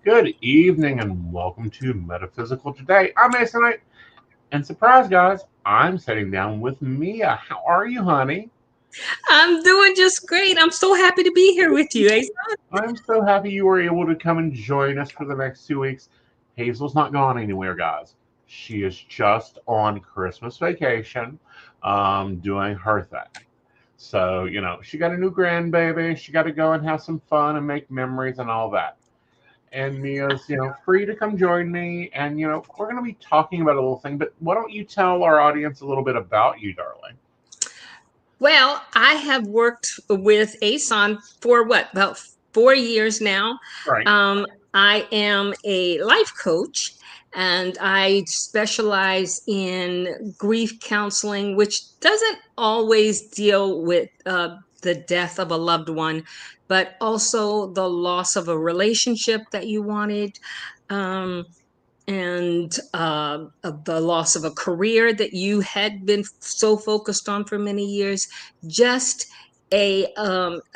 Good evening and welcome to Metaphysical Today. I'm Aeson Knight, and surprise, guys, I'm sitting down with Mia. How are you, honey? I'm doing just great. I'm so happy to be here with you, Ace. I'm so happy you were able to come and join us for the next 2 weeks. Hazel's not gone anywhere, guys. She is just on Christmas vacation, doing her thing. So, she got a new grandbaby. She got to go and have some fun and make memories and all that. And Mia's, free to come join me. And, we're going to be talking about a little thing, but why don't you tell our audience a little bit about you, darling? Well, I have worked with Aeson for about 4 years now. Right. Um, I am a life coach and I specialize in grief counseling, which doesn't always deal with the death of a loved one, but also the loss of a relationship that you wanted. Um, and of the loss of a career that you had been so focused on for many years, just a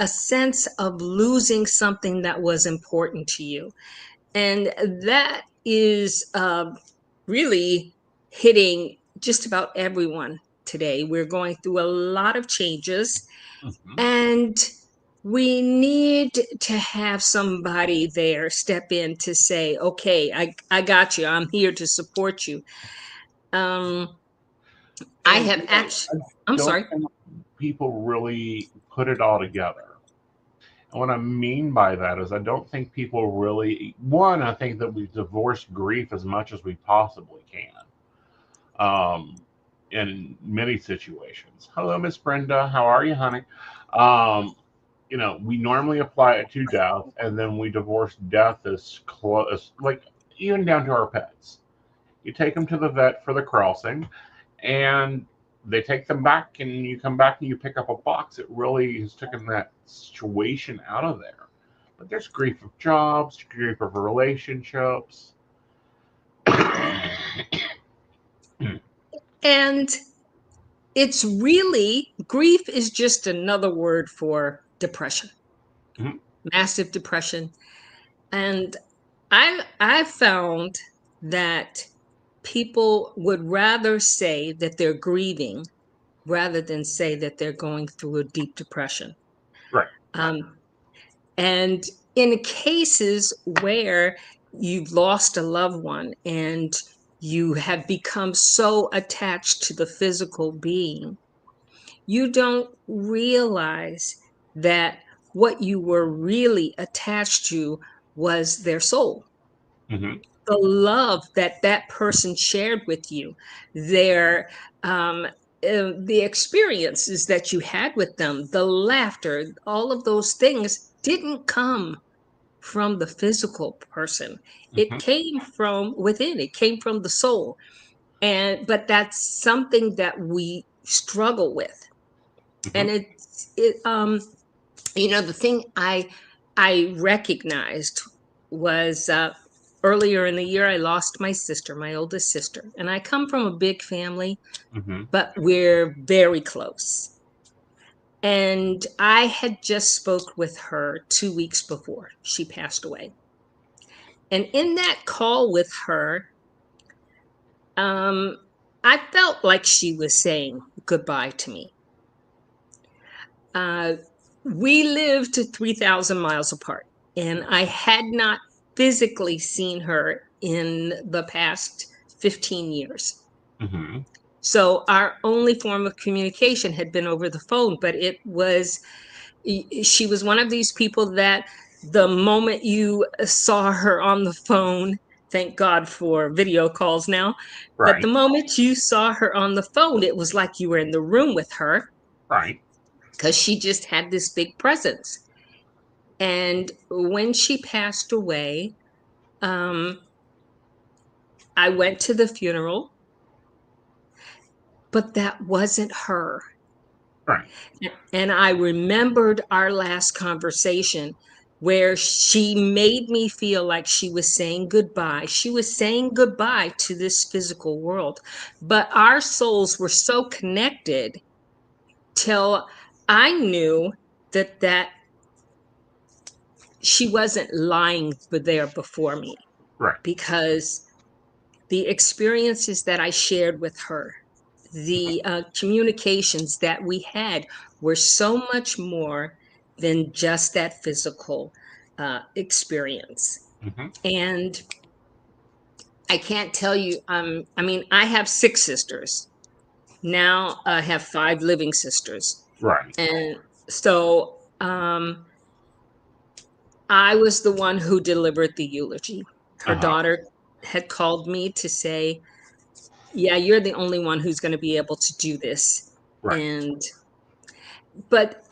sense of losing something that was important to you, and that is really hitting just about everyone today. We're going through a lot of changes, Hmm. and we need to have somebody there step in to say, okay, I got you. I'm here to support you. Um, I And, have actually, I I'm don't sorry. think people really put it all together. And what I mean by that is, I don't think people really, one, I think that we've divorced grief as much as we possibly can. In many situations. Hello, Miss Brenda. How are you, honey? Um, we normally apply it to death, and then we divorce death as close, like even down to our pets. You take them to the vet for the crossing, and they take them back, and you come back and you pick up a box. It really has taken that situation out of there. But there's grief of jobs, grief of relationships. And it's really, grief is just another word for depression, massive depression. And I found that people would rather say that they're grieving rather than say that they're going through a deep depression. Right. Um, and in cases where you've lost a loved one and you have become so attached to the physical being, you don't realize that what you were really attached to was their soul, Mm-hmm. the love that that person shared with you, their the experiences that you had with them, the laughter, all of those things didn't come from the physical person. It Mm-hmm. came from within. It came from the soul. And but that's something that we struggle with. Mm-hmm. And the thing I recognized was earlier in the year I lost my sister, my oldest sister, and I come from a big family, Mm-hmm. but we're very close. And I had just spoke with her 2 weeks before she passed away, and in that call with her, um, I felt like she was saying goodbye to me. Uh, we lived 3,000 miles apart, and I had not physically seen her in the past 15 years. Mm-hmm. So our only form of communication had been over the phone, but she was one of these people that the moment you saw her on the phone, thank God for video calls now, but the Right. moment you saw her on the phone, it was like you were in the room with her Right. because she just had this big presence. And when she passed away, um, I went to the funeral, but that wasn't her. Right. And I remembered our last conversation where she made me feel like she was saying goodbye. She was saying goodbye to this physical world, but our souls were so connected till I knew that she wasn't lying there before me, Right. because the experiences that I shared with her, the communications that we had, were so much more than just that physical experience. Mm-hmm. And I can't tell you, I mean, I have 6 sisters. Now I have 5 living sisters. Right. And so I was the one who delivered the eulogy. Her Uh-huh. daughter had called me to say, yeah, you're the only one who's going to be able to do this. Right. And, but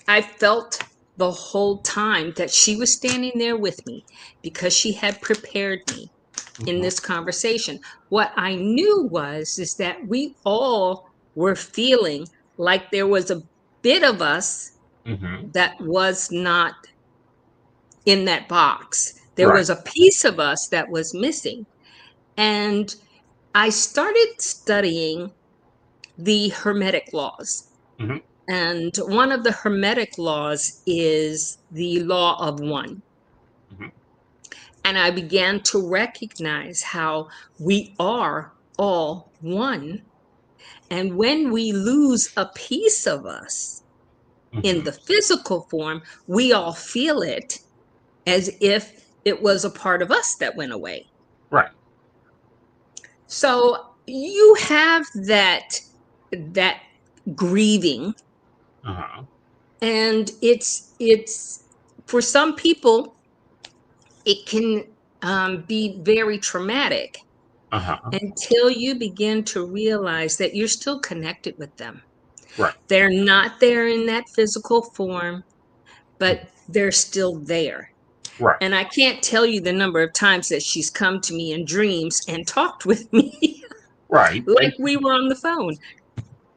I felt the whole time that she was standing there with me, because she had prepared me in Mm-hmm. this conversation. What I knew is that we all were feeling like there was a bit of us Mm-hmm. that was not in that box. There Right. was a piece of us that was missing. And I started studying the Hermetic laws. Mm-hmm. And one of the Hermetic laws is the law of one. Mm-hmm. And I began to recognize how we are all one. And when we lose a piece of us in Mm-hmm. the physical form, we all feel it as if it was a part of us that went away. Right. So you have that grieving, Uh-huh. and it's for some people it can be very traumatic Uh-huh. until you begin to realize that you're still connected with them. Right. They're not there in that physical form, but Mhm. they're still there. Right. And I can't tell you the number of times that she's come to me in dreams and talked with me Right. like And we were on the phone.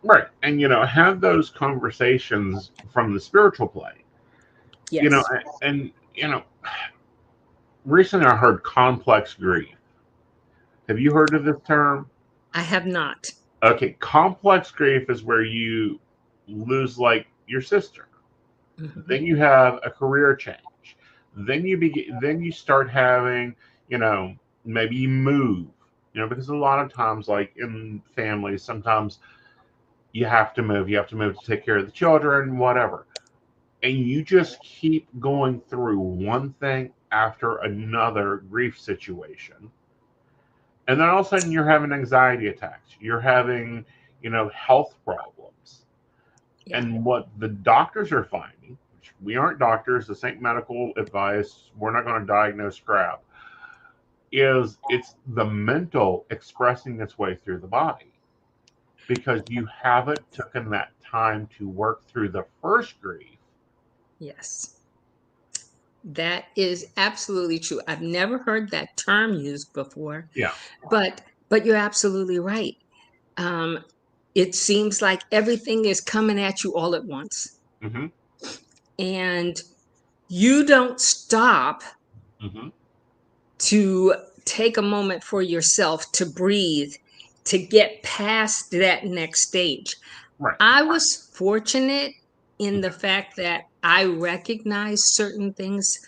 right. And have those conversations from the spiritual plane. Yes, And recently I heard complex grief. Have you heard of this term? I have not. Okay, complex grief is where you lose like your sister. Mhm. Then you have a career change. Then you start having, you know, maybe you move. Because a lot of times like in families, sometimes you have to move to take care of the children, whatever. And you just keep going through one thing after another grief situation. And then all of a sudden you're having anxiety attacks. You're having, health problems. Yeah. And what the doctors are finding, which we aren't doctors, this ain't medical advice, we're not going to diagnose crap, is it's the mental expressing its way through the body because you haven't taken that time to work through the first grief. Yes. That is absolutely true. I've never heard that term used before, Yeah. but you're absolutely right. Um, it seems like everything is coming at you all at once, Mm-hmm. and you don't stop Mm-hmm. to take a moment for yourself to breathe, to get past that next stage. Right. I was fortunate in the fact that I recognized certain things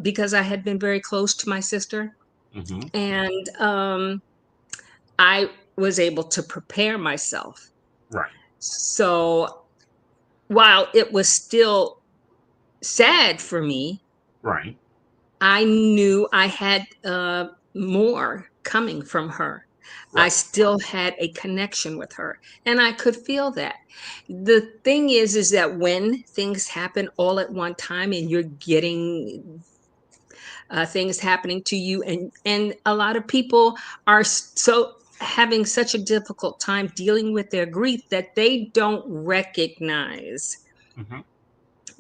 because I had been very close to my sister, Mm-hmm. and I was able to prepare myself. Right. So while it was still sad for me, Right. I knew I had more coming from her. I Right. still had a connection with her, and I could feel that. The thing is that when things happen all at one time and you're getting things happening to you, and a lot of people are so having such a difficult time dealing with their grief that they don't recognize Mm-hmm.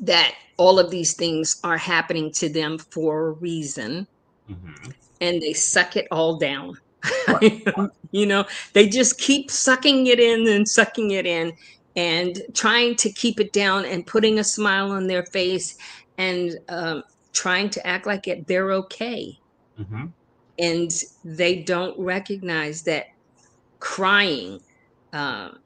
that all of these things are happening to them for a reason, Mm-hmm. and they suck it all down. Right. you know, they just keep sucking it in and sucking it in and trying to keep it down and putting a smile on their face and trying to act like they're okay. Mm-hmm. And they don't recognize that crying, um,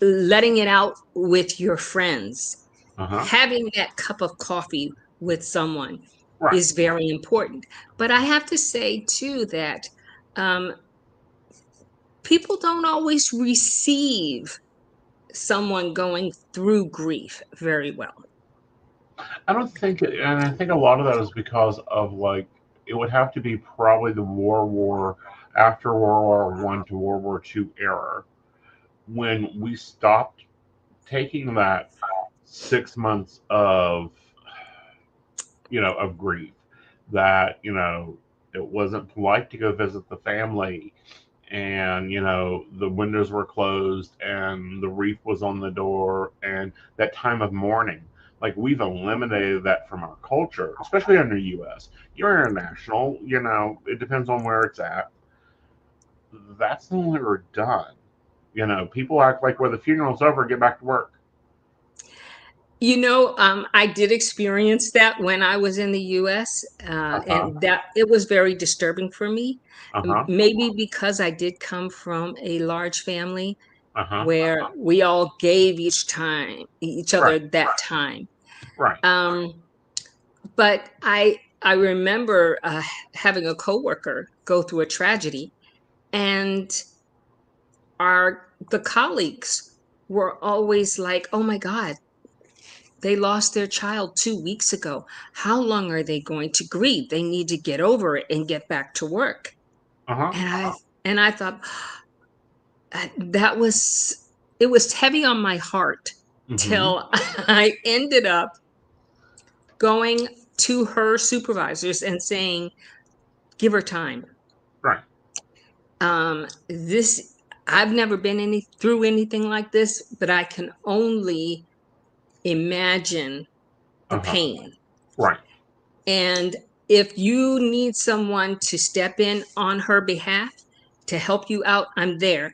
letting it out with your friends, Uh-huh. having that cup of coffee with someone Right. is very important. But I have to say too that um, people don't always receive someone going through grief very well. I don't think, and I think a lot of that is because of like it would have to be probably the war after World War I to World War II era when we stopped taking that 6 months of of grief that it wasn't polite to go visit the family and the windows were closed and the wreath was on the door and that time of mourning, like we've eliminated that from our culture, especially in the US. You're international, it depends on where it's at. That's no longer done. People act like, well, the funeral's over, get back to work. I did experience that when I was in the US, Uh-huh. and that it was very disturbing for me. Uh-huh. Maybe because I did come from a large family Uh-huh. where we all gave each Right. other that time. Right. Um, but I remember having a coworker go through a tragedy, and the colleagues were always like, "Oh my God, they lost their child 2 weeks ago. How long are they going to grieve? They need to get over it and get back to work." Uh-huh. And I thought that was it was heavy on my heart Mm-hmm. till I ended up going to her supervisors and saying, "Give her time. Right. This I've never been through anything like this, but I can only imagine the Uh-huh. pain. Right. And if you need someone to step in on her behalf to help you out, I'm there.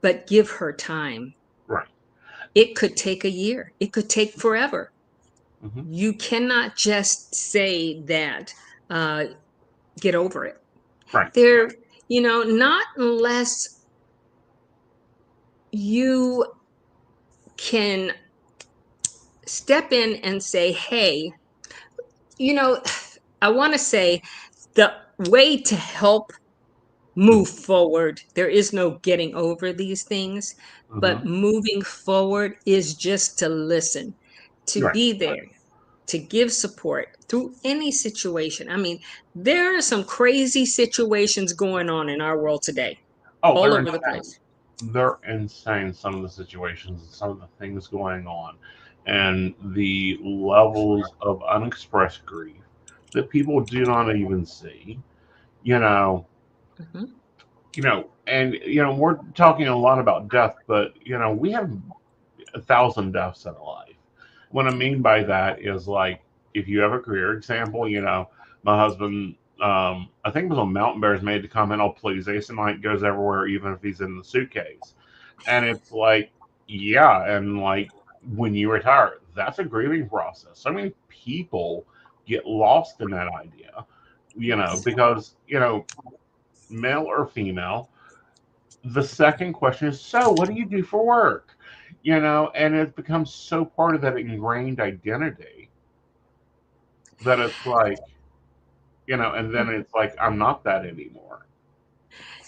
But give her time. Right. It could take a year, it could take forever. Mm-hmm. You cannot just say that, uh, get over it. Right. There, not unless you can step in and say, hey, you know, I want to say the way to help move forward. There is no getting over these things, Mm-hmm. but moving forward is just to listen, to Right. be there, to give support through any situation. I mean, there are some crazy situations going on in our world today, Oh, all they're over the insane. place. They're insane. Some of the situations and some of the things going on, and the levels of unexpressed grief that people do not even see. You know. Mhm. And we're talking a lot about death, but we have 1,000 deaths in a life. What I mean by that is like if you have a career example, my husband, I think it was on Mountain Bears, made the comment, "Oh, please, Aeson Knight goes everywhere, even if he's in the suitcase." And it's like, yeah, and like when you retire, that's a grieving process. So many people get lost in that idea, Yes. because male or female, the second question is, so what do you do for work? And it becomes so part of that ingrained identity that it's like, and then it's like, I'm not that anymore.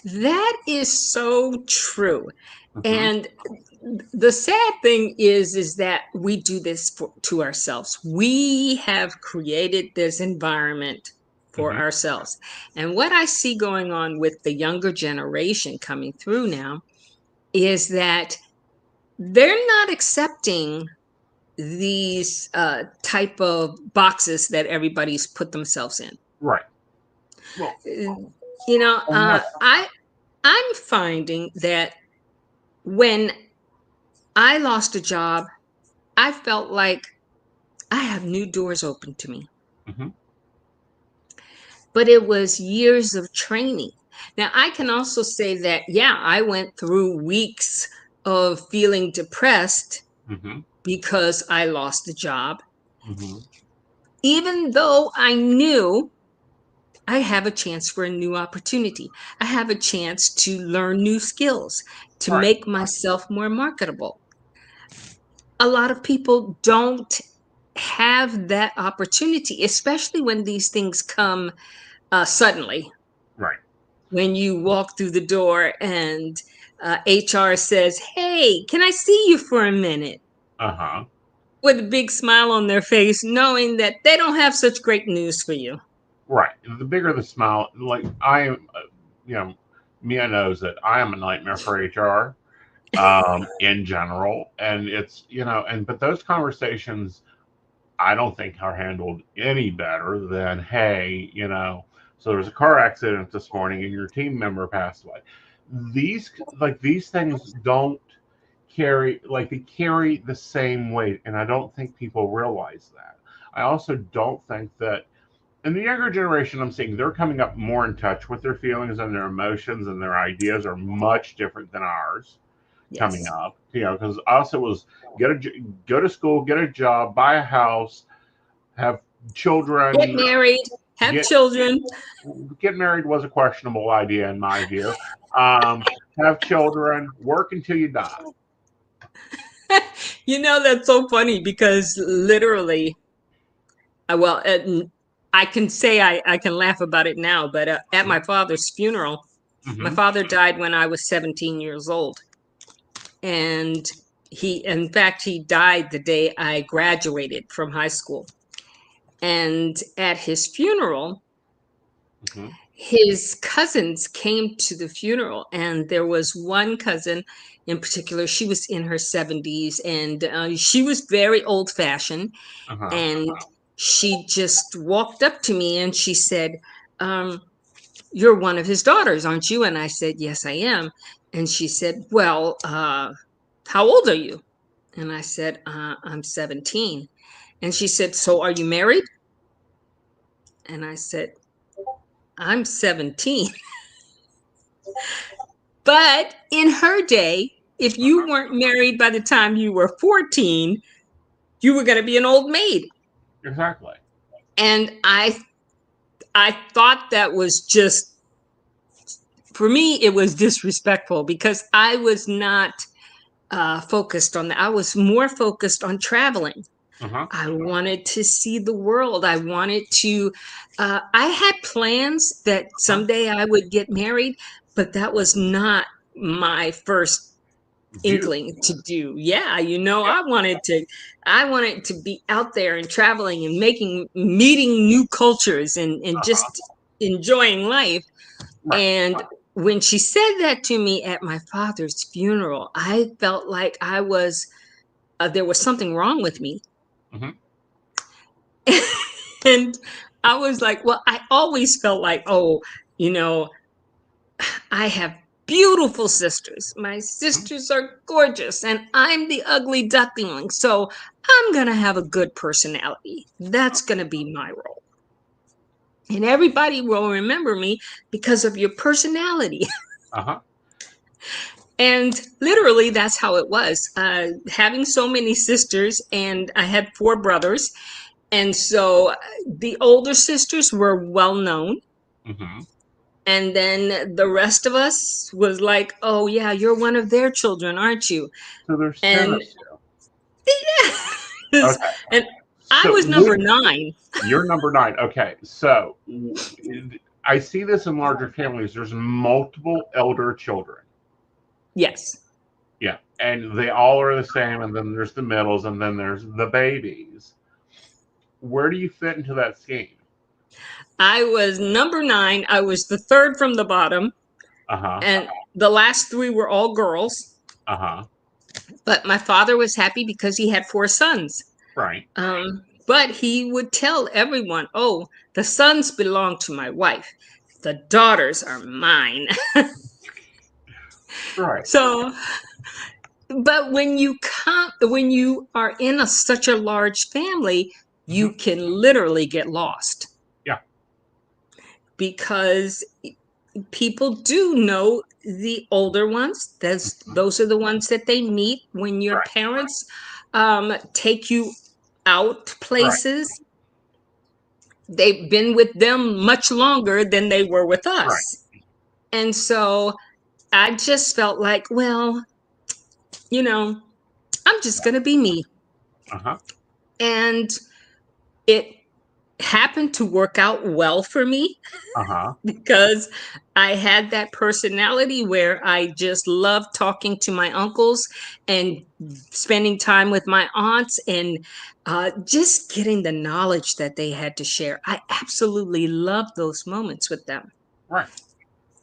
That is so true. Hmm. And the sad thing is that we do this to ourselves. We have created this environment for Hmm. ourselves. And what I see going on with the younger generation coming through now is that they're not accepting these type of boxes that everybody's put themselves in. Right. Well, Uh, You know, and uh, that's, I I'm finding that when I lost a job, I felt like I have new doors open to me. hmm But it was years of training. Now, I can also say that, yeah, I went through weeks of feeling depressed hmm because I lost a job, hmm even though I knew I have a chance for a new opportunity. I have a chance to learn new skills, to right. make myself more marketable. A lot of people don't have that opportunity, especially when these things come suddenly. Right. When you walk through the door and HR says, "Hey, can I see you for a minute?" Uh-huh. With a big smile on their face, knowing that they don't have such great news for you. Right. The bigger the smile, like I am, Mia knows that I am a nightmare for HR in general. And it's, but those conversations I don't think are handled any better than, hey, so there was a car accident this morning and your team member passed away. These things don't they carry the same weight, and I don't think people realize that. I also don't think that in the younger generation I'm seeing they're coming up more in touch with their feelings and their emotions, and their ideas are much different than ours coming Yes. up. Because us it was go to school, get a job, buy a house, have Get children, married, have get children. get married was a questionable idea in my view. Have children, work until you die. That's so funny because literally, well, I can say I can laugh about it now, but at my father's funeral, my Mm-hmm. father died when I was 17 years old. And in fact, he died the day I graduated from high school. And at his funeral, Mm-hmm. his cousins came to the funeral, and there was one cousin in particular. She was in her 70s, and she was very old fashioned. Uh-huh. And she just walked up to me and she said, um, "You're one of his daughters, aren't you?" And I said, "Yes, I am." And she said, "Well, how old are you?" And I said, "I'm 17." And she said, "So are you married?" And I said, "I'm 17." But in her day, if you Uh-huh. weren't married by the time you were 14, you were going to be an old maid. Exactly. And I thought that was just, for me, it was disrespectful because I was not focused on that. I was more focused on traveling. Uh-huh. I wanted to see the world. I wanted to, I had plans that Uh-huh. someday I would get married, but that was not my first View. inkling to do. Yeah, Yeah. I wanted to be out there and traveling and meeting new cultures and Uh-huh. just enjoying life. Right. And when she said that to me at my father's funeral, I felt like there was something wrong with me. Mm-hmm. And I was like, well, I always felt like, oh, you know, I have beautiful sisters. My Mm-hmm. sisters are gorgeous, and I'm the ugly duckling. So I'm going to have a good personality. That's going to be my role. And everybody will remember me because of your personality. Uh-huh. And literally, that's how it was. Having so many sisters, and I had four brothers. And so the older sisters were well known. Mm-hmm. And then the rest of us was like, oh, yeah, you're one of their children, aren't you? So there's 10 And of you. yes, Okay. and I So was number 9. you're number 9. Okay. So I see this in larger families. There's multiple elder children. Yes. Yeah. And they all are the same. And then there's the middles, and then there's the babies. Where do you fit into that scheme? I was number 9. I was the third from the bottom, Uh-huh. and the last 3 were all girls. Uh-huh. But my father was happy because he had 4 sons. Right. But he would tell everyone, oh, the sons belong to my wife. The daughters are mine. Right. So, but when you are in such a large family, Mm-hmm. you can literally get lost Yeah. because people do know the older ones. Mm-hmm. Those are the ones that they meet when your Right. parents take you out Right. places. They've been with them much longer than they were with Right. us. And so I just felt like, well, you know, I'm just going to be me. Uh-huh. And it happened to work out well for me Uh-huh. because I had that personality where I just loved talking to my uncles and spending time with my aunts and just getting the knowledge that they had to share. I absolutely loved those moments with them. Right.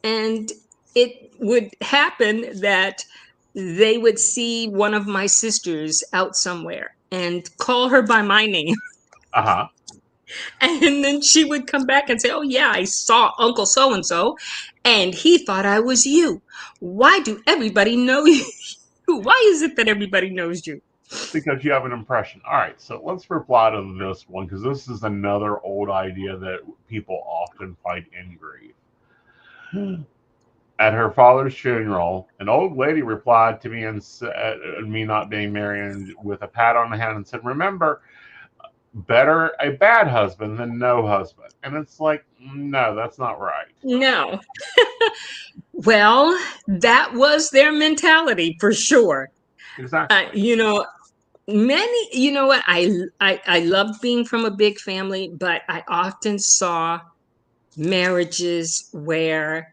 And it would happen that they would see one of my sisters out somewhere and call her by my name. Uh-huh. And then she would come back and say, "Oh, yeah, I saw Uncle so and so, and he thought I was you. Why do everybody know you? Why is it that everybody knows you?" Because you have an impression. All right, so let's reply to this one because this is another old idea that people often fight in grief. At her father's funeral, an old lady replied to me and said, me not being married, with a pat on the hand and said, "Remember, better a bad husband than no husband." And it's like, no, that's not right. No. Well, that was their mentality for sure. Exactly. You know, you know what? I loved being from a big family, but I often saw marriages where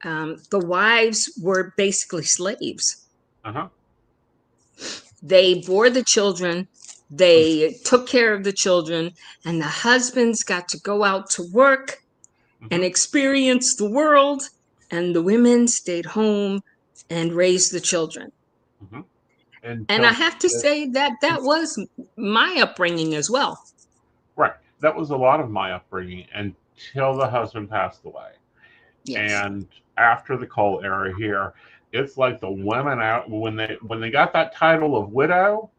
the wives were basically slaves. Uh-huh. They bore the children, they took care of the children, and the husbands got to go out to work and Mm-hmm. experience the world, and the women stayed home and raised the children. Mm-hmm. And I Until have to say that that was my upbringing as well. right, that was a lot of my upbringing until the husband passed away. Yes. And after the coal era here, it's like the women out when they got that title of widow,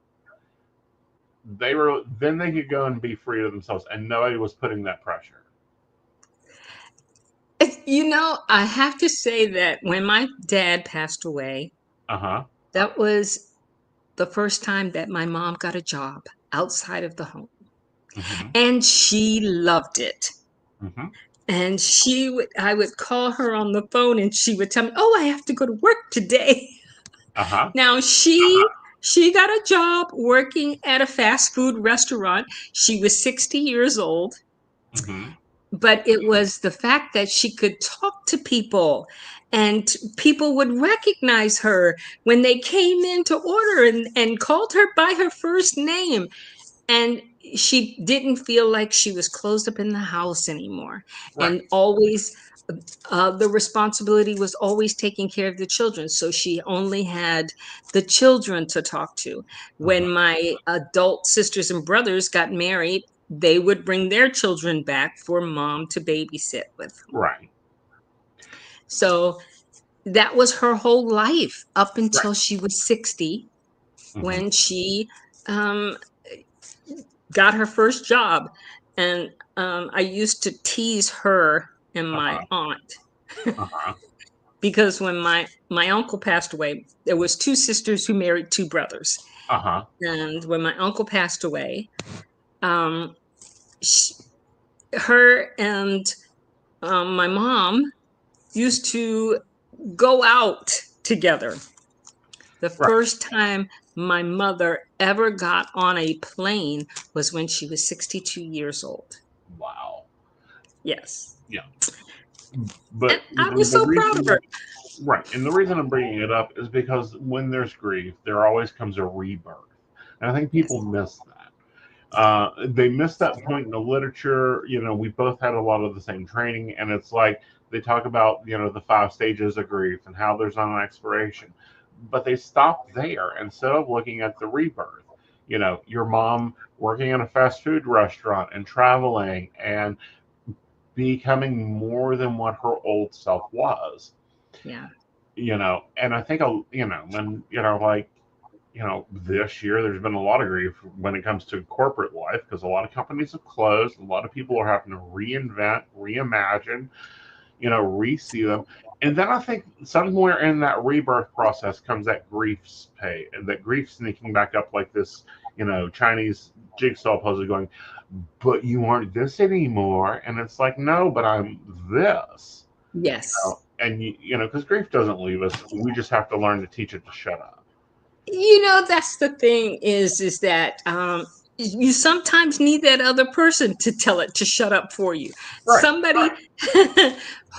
they were then they could go and be free to themselves, and nobody was putting that pressure. You know, I have to say that when my dad passed away, Uh huh. that was the first time that my mom got a job outside of the home. Mm-hmm. And she loved it. Mm-hmm. And I would call her on the phone and she would tell me, "Oh, I have to go to work today." Uh huh. Now she got a job working at a fast food restaurant. She was 60 years old, Mm-hmm. but it was the fact that she could talk to people and people would recognize her when they came in to order and called her by her first name. And she didn't feel like she was closed up in the house anymore. Right. And always the responsibility was always taking care of the children, so she only had the children to talk to. Uh-huh. When my adult sisters and brothers got married, they would bring their children back for mom to babysit with them. Right. So that was her whole life up Right. until she was 60, Mm-hmm. when she um, got her first job. And I used to tease her and my Uh-huh. aunt Uh-huh. because when my uncle passed away, there was two sisters who married two brothers. Uh-huh. And when my uncle passed away, um, sh her and my mom used to go out together. The Right. first time my mother ever got on a plane was when she was 62 years old. Wow. Yes. Yeah. And But I was the so proud reason of her. that right, and the reason I'm bringing it up is because when there's grief, there always comes a rebirth, and I think people Yes. miss that. They missed that point in the literature. You know, we both had a lot of the same training, and it's like they talk about, the 5 stages of grief and how there's not an expiration, but they stop there instead of looking at the rebirth. Your mom working in a fast food restaurant and traveling and becoming more than what her old self was. Yeah. And I think, when, like, this year there's been a lot of grief when it comes to corporate life because a lot of companies have closed. A lot of people are having to reinvent, reimagine, re-see them. And then I think somewhere in that rebirth process comes that that grief sneaking back up like this, Chinese jigsaw puzzle going, but you aren't this anymore. And it's like, no, but I'm this. Yes. Because grief doesn't leave us. We just have to learn to teach it to shut up. That's the thing is that you sometimes need that other person to tell it to shut up for you. Right. Somebody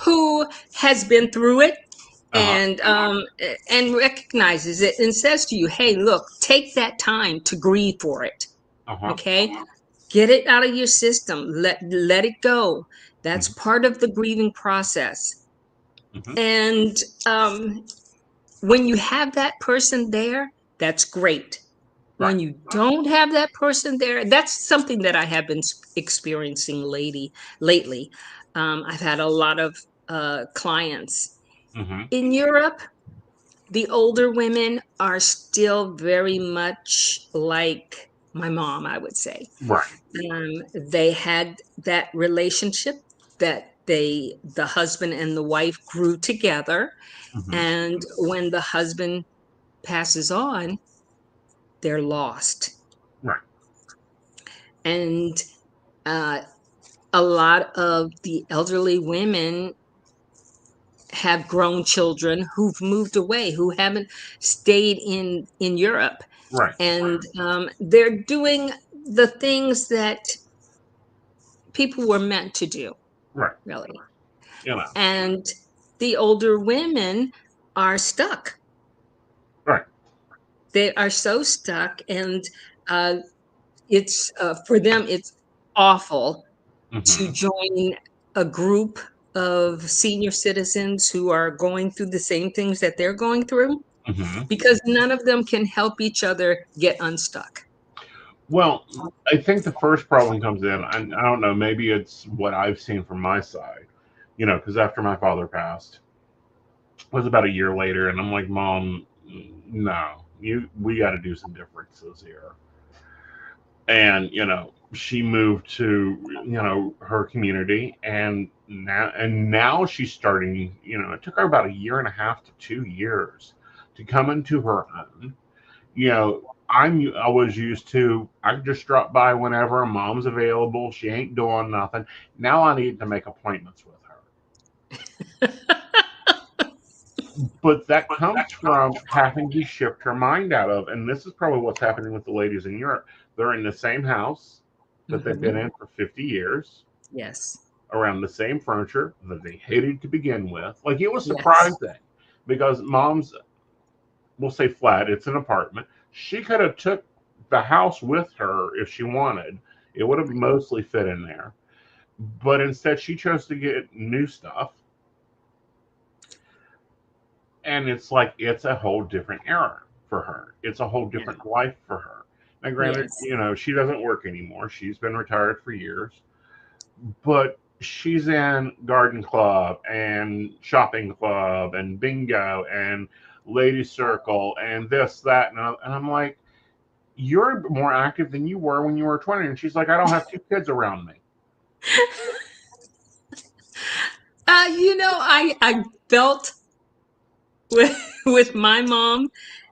who has been through it Uh-huh. and recognizes it and says to you, hey, look, take that time to grieve for it. Uh-huh. Okay, get it out of your system. Let it go. That's Mm-hmm. part of the grieving process. Mm-hmm. And when you have that person there, that's great. Right. When you don't have that person there, that's something that I have been experiencing lately. I've had a lot of clients Mm-hmm. in Europe. The older women are still very much like my mom, I would say. Right. They had that relationship that the husband and the wife grew together. Mm-hmm. And when the husband passes on, they're lost. Right. And uh, a lot of the elderly women have grown children who've moved away, who haven't stayed in Europe, Right. and they're doing the things that people were meant to do, Right. really. You know. And the older women are stuck. Right. They are so stuck, and uh, it's for them. It's awful to Mm-hmm. join a group of senior citizens who are going through the same things that they're going through, Mm-hmm. because none of them can help each other get unstuck. Well, I think the first problem comes in, and I don't know, maybe it's what I've seen from my side, because after my father passed, it was about a year later, and I'm like, Mom, no, we got to do some differences here. And she moved to her community, and now she's starting. It took her about a year and a half to 2 years to come into her own. I was used to, I could just drop by whenever mom's available. She ain't doing nothing. Now I need to make appointments with her. But that comes from having to shift her mind out of, and this is probably what's happening with the ladies in Europe. They're in the same house that they've been Mhm. in for 50 years, Yes. around the same furniture that they hated to begin with. Like, it was Yes. surprising because mom's, we'll say flat, it's an apartment. She could have took the house with her if she wanted. It would have mostly fit in there. But instead she chose to get new stuff. And it's like, it's a whole different era for her. It's a whole different life for her. Now, granted, Yes. she doesn't work anymore. She's been retired for years, but she's in garden club and shopping club and bingo and lady circle and this, that, and I'm like, you're more active than you were when you were 20. And she's like, I don't have two kids around me. I felt with my mom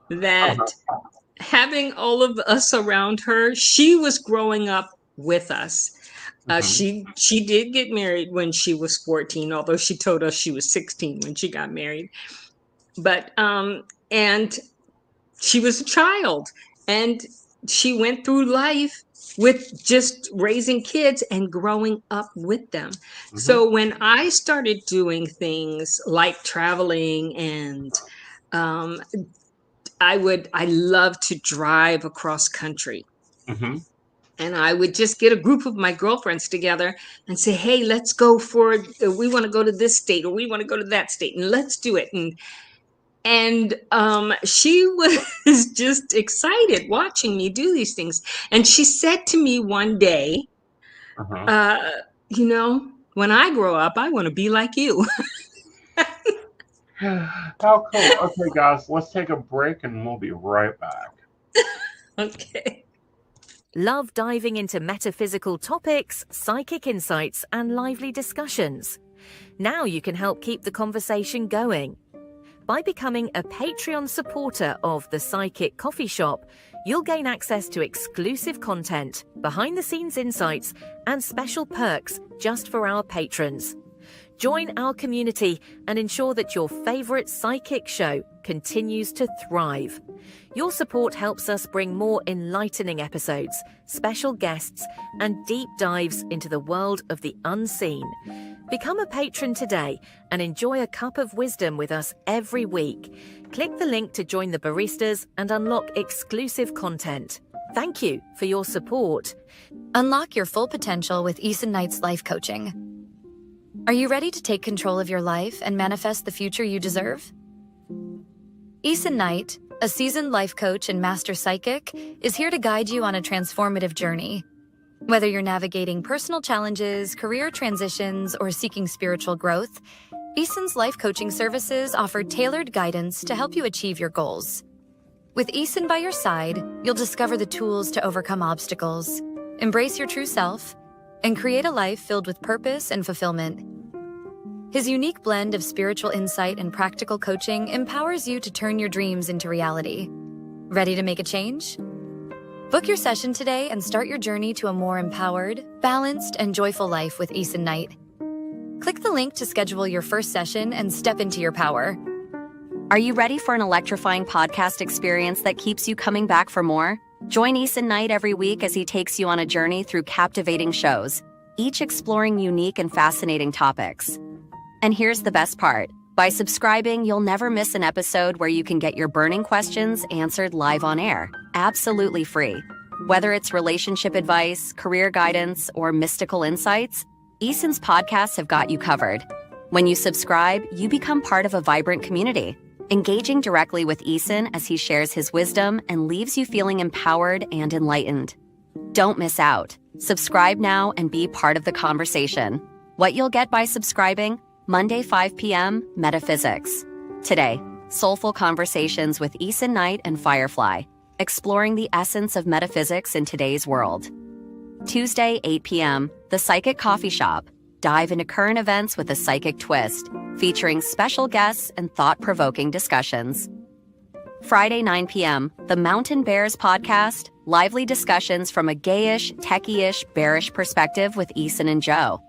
that Uh-huh. having all of us around her, she was growing up with us. Hmm. She did get married when she was 14, although she told us she was 16 when she got married. But and she was a child, and she went through life with just raising kids and growing up with them. Hmm. So when I started doing things like traveling, and um, I love to drive across country. Hmm. And I would just get a group of my girlfriends together and say, hey, let's go we want to go to this state, or we want to go to that state, and let's do it. And she was just excited watching me do these things. And she said to me one day, Uh-huh. uh, you know, when I grow up, I want to be like you. How cool. Okay, guys, let's take a break and we'll be right back. Okay. Love diving into metaphysical topics, psychic insights, and lively discussions? Now you can help keep the conversation going. By becoming a Patreon supporter of The Psychic Coffee Shop, you'll gain access to exclusive content, behind-the-scenes insights, and special perks just for our patrons. Join our community and ensure that your favorite psychic show continues to thrive. Your support helps us bring more enlightening episodes, special guests, and deep dives into the world of the unseen. Become a patron today and enjoy a cup of wisdom with us every week. Click the link to join the baristas and unlock exclusive content. Thank you for your support. Unlock your full potential with Aeson Knight's life coaching. Are you ready to take control of your life and manifest the future you deserve? Aeson Knight, a seasoned life coach and master psychic, is here to guide you on a transformative journey. Whether you're navigating personal challenges, career transitions, or seeking spiritual growth, Aeson's life coaching services offer tailored guidance to help you achieve your goals. With Aeson by your side, you'll discover the tools to overcome obstacles, embrace your true self, and create a life filled with purpose and fulfillment. His unique blend of spiritual insight and practical coaching empowers you to turn your dreams into reality. Ready to make a change? Book your session today and start your journey to a more empowered, balanced, and joyful life with Aeson Knight. Click the link to schedule your first session and step into your power. Are you ready for an electrifying podcast experience that keeps you coming back for more? Join Aeson Knight every week as he takes you on a journey through captivating shows, each exploring unique and fascinating topics. And here's the best part. By subscribing, you'll never miss an episode where you can get your burning questions answered live on air, absolutely free. Whether it's relationship advice, career guidance, or mystical insights, Aeson's podcasts have got you covered. When you subscribe, you become part of a vibrant community, engaging directly with Aeson as he shares his wisdom and leaves you feeling empowered and enlightened. Don't miss out. Subscribe now and be part of the conversation. What you'll get by subscribing: Monday 5 p.m. Metaphysics Today, Soulful Conversations with Aeson Knight and Firefly, exploring the essence of metaphysics in today's world. Tuesday 8 p.m. The Psychic Coffee Shop. Dive into current events with a psychic twist, featuring special guests and thought-provoking discussions. Friday 9 p.m. The Mountain Bears Podcast. Lively discussions from a gayish, techie-ish, bearish perspective with Aeson and Joe.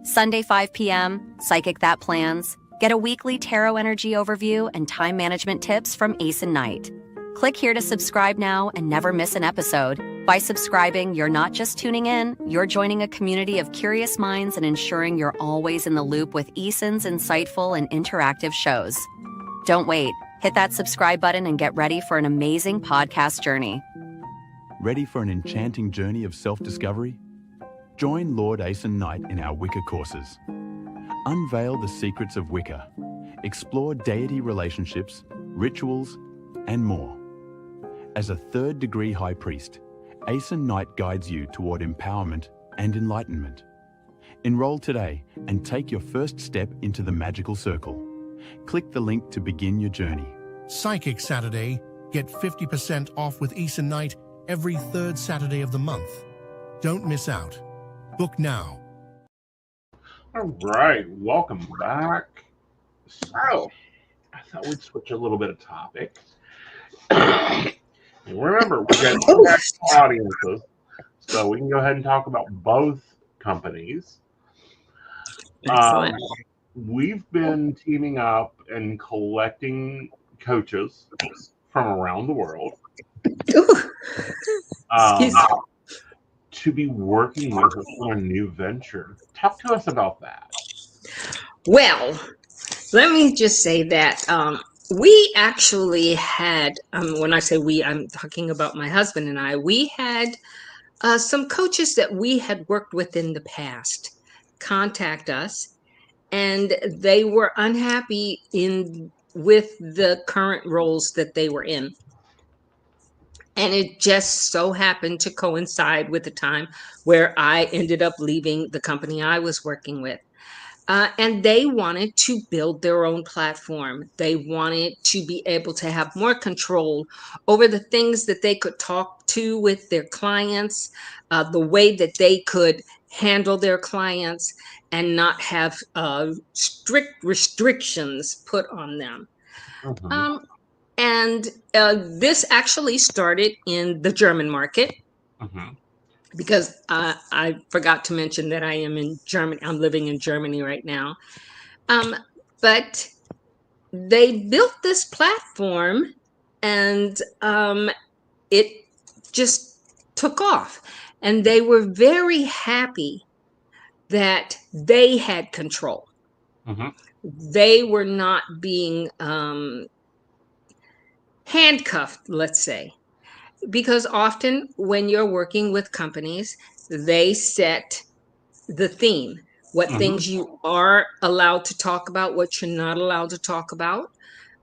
Sunday 5 p.m. Psychic That Plans. Get a weekly tarot energy overview and time management tips from Aeson Knight. Click here to subscribe now and never miss an episode. By subscribing, you're not just tuning in, you're joining a community of curious minds and ensuring you're always in the loop with Aeson's insightful and interactive shows. Don't wait. Hit that subscribe button and get ready for an amazing podcast journey. Ready for an enchanting journey of self-discovery? Join Lord Aeson Knight in our Wicca courses. Unveil the secrets of Wicca, explore deity relationships, rituals, and more. As a third-degree high priest, Aeson Knight guides you toward empowerment and enlightenment. Enroll today and take your first step into the magical circle. Click the link to begin your journey. Psychic Saturday. Get 50% off with Aeson Knight every third Saturday of the month. Don't miss out. Book now. All right, welcome back. So, I thought we'd switch a little bit of topic. And remember, we got two audiences, so we can go ahead and talk about both companies. Excellent. We've been teaming up and collecting coaches from around the world to be working with us on a new venture. Talk to us about that. Well, let me just say that we actually had, when I say we, I'm talking about my husband and I, we had some coaches that we had worked with in the past contact us, and they were unhappy with the current roles that they were in. And it just so happened to coincide with the time where I ended up leaving the company I was working with. And they wanted to build their own platform. They wanted to be able to have more control over the things that they could talk to with their clients, the way that they could handle their clients and not have strict restrictions put on them. Mm-hmm. And this actually started in the German market. Mm-hmm. Because I forgot to mention that I am in Germany. I'm living in Germany right now. But they built this platform, and it just took off. And they were very happy that they had control. Mm-hmm. They were not being handcuffed, let's say, because often when you're working with companies, they set the theme, what Mm-hmm. things you are allowed to talk about, what you're not allowed to talk about.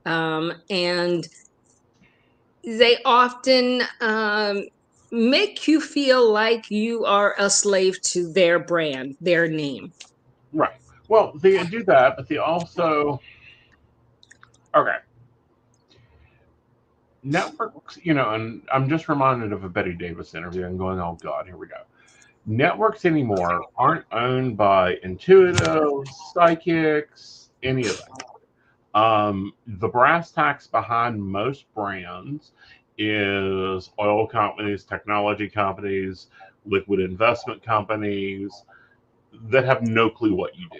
And they often make you feel like you are a slave to their brand, their name. Right. Well, they do that, but they also, okay. Networks, and I'm just reminded of a Betty Davis interview and going, oh God, here we go. Networks anymore aren't owned by intuitives, psychics, any of that. The brass tacks behind most brands is oil companies, technology companies, liquid investment companies that have no clue what you do.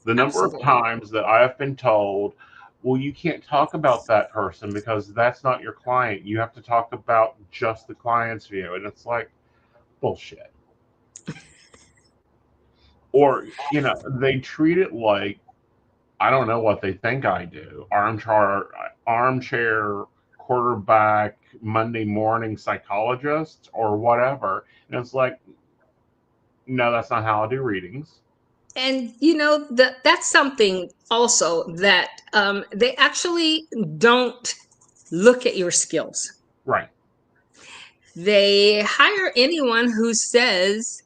The number of Absolutely. times that I have been told, well, you can't talk about that person because that's not your client. You have to talk about just the client's view. And it's like, bullshit. Or, they treat it like, I don't know what they think I do. Armchair quarterback, Monday morning psychologist or whatever. And it's like, no, that's not how I do readings. And that's something also that they actually don't look at your skills. Right. They hire anyone who says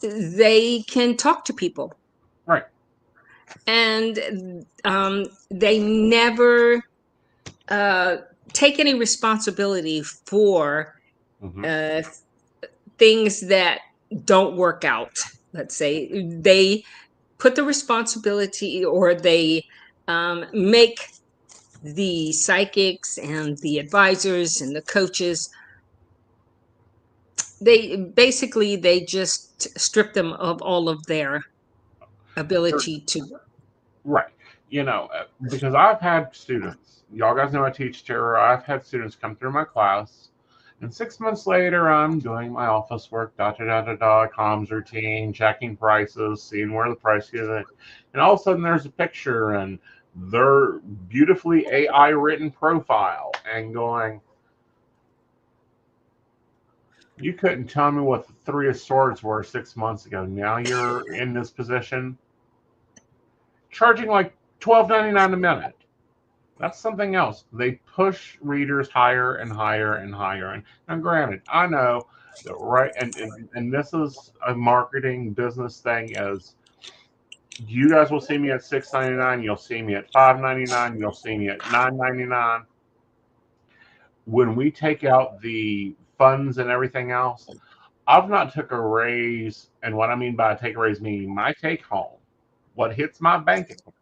they can talk to people. Right. And they never take any responsibility for Mm-hmm. things that don't work out. Let's say they put the responsibility, or they make the psychics and the advisors and the coaches, they just strip them of all of their ability to. Right. Because I've had students, y'all guys know I teach tarot. I've had students come through my class, and 6 months later, I'm doing my office work, comms routine, checking prices, seeing where the price is. And all of a sudden, there's a picture and their beautifully AI written profile, and going, you couldn't tell me what the Three of Swords were 6 months ago. Now you're in this position, charging like $12.99 a minute. That's something else. They push readers higher and higher and higher. And granted, I know that, right, and this is a marketing business thing. As you guys will see me at $6.99, you'll see me at $5.99, you'll see me at $9.99. When we take out the funds and everything else, I've not took a raise, and what I mean by take a raise, meaning my take home, what hits my bank account,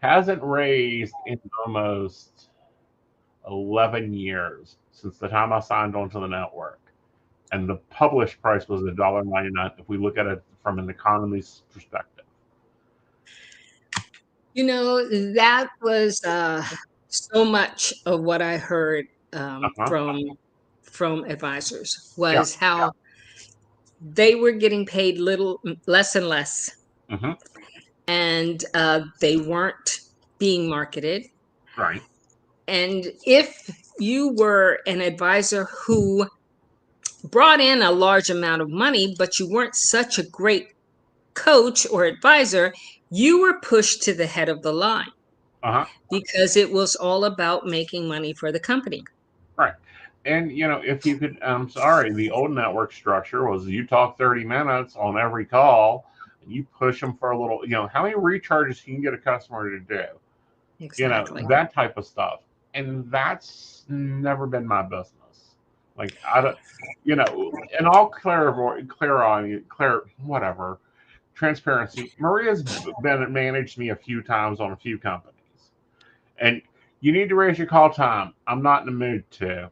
hasn't raised in almost 11 years since the time I signed on to the network. And the published price was $1.99 if we look at it from an economy's perspective. That was so much of what I heard Uh-huh. from advisors was how they were getting paid less and less, Mm-hmm. and they weren't being marketed. Right. And if you were an advisor who brought in a large amount of money, but you weren't such a great coach or advisor, you were pushed to the head of the line. Uh-huh. Because it was all about making money for the company. Right. And, if you could, I'm sorry, the old network structure was you talk 30 minutes on every call, and you push them for a little, how many recharges can you get a customer to do? Exactly. That type of stuff. And that's never been my business. Like, I don't, and all whatever, transparency. Maria's been managed me a few times on a few companies. And you need to raise your call time. I'm not in the mood to.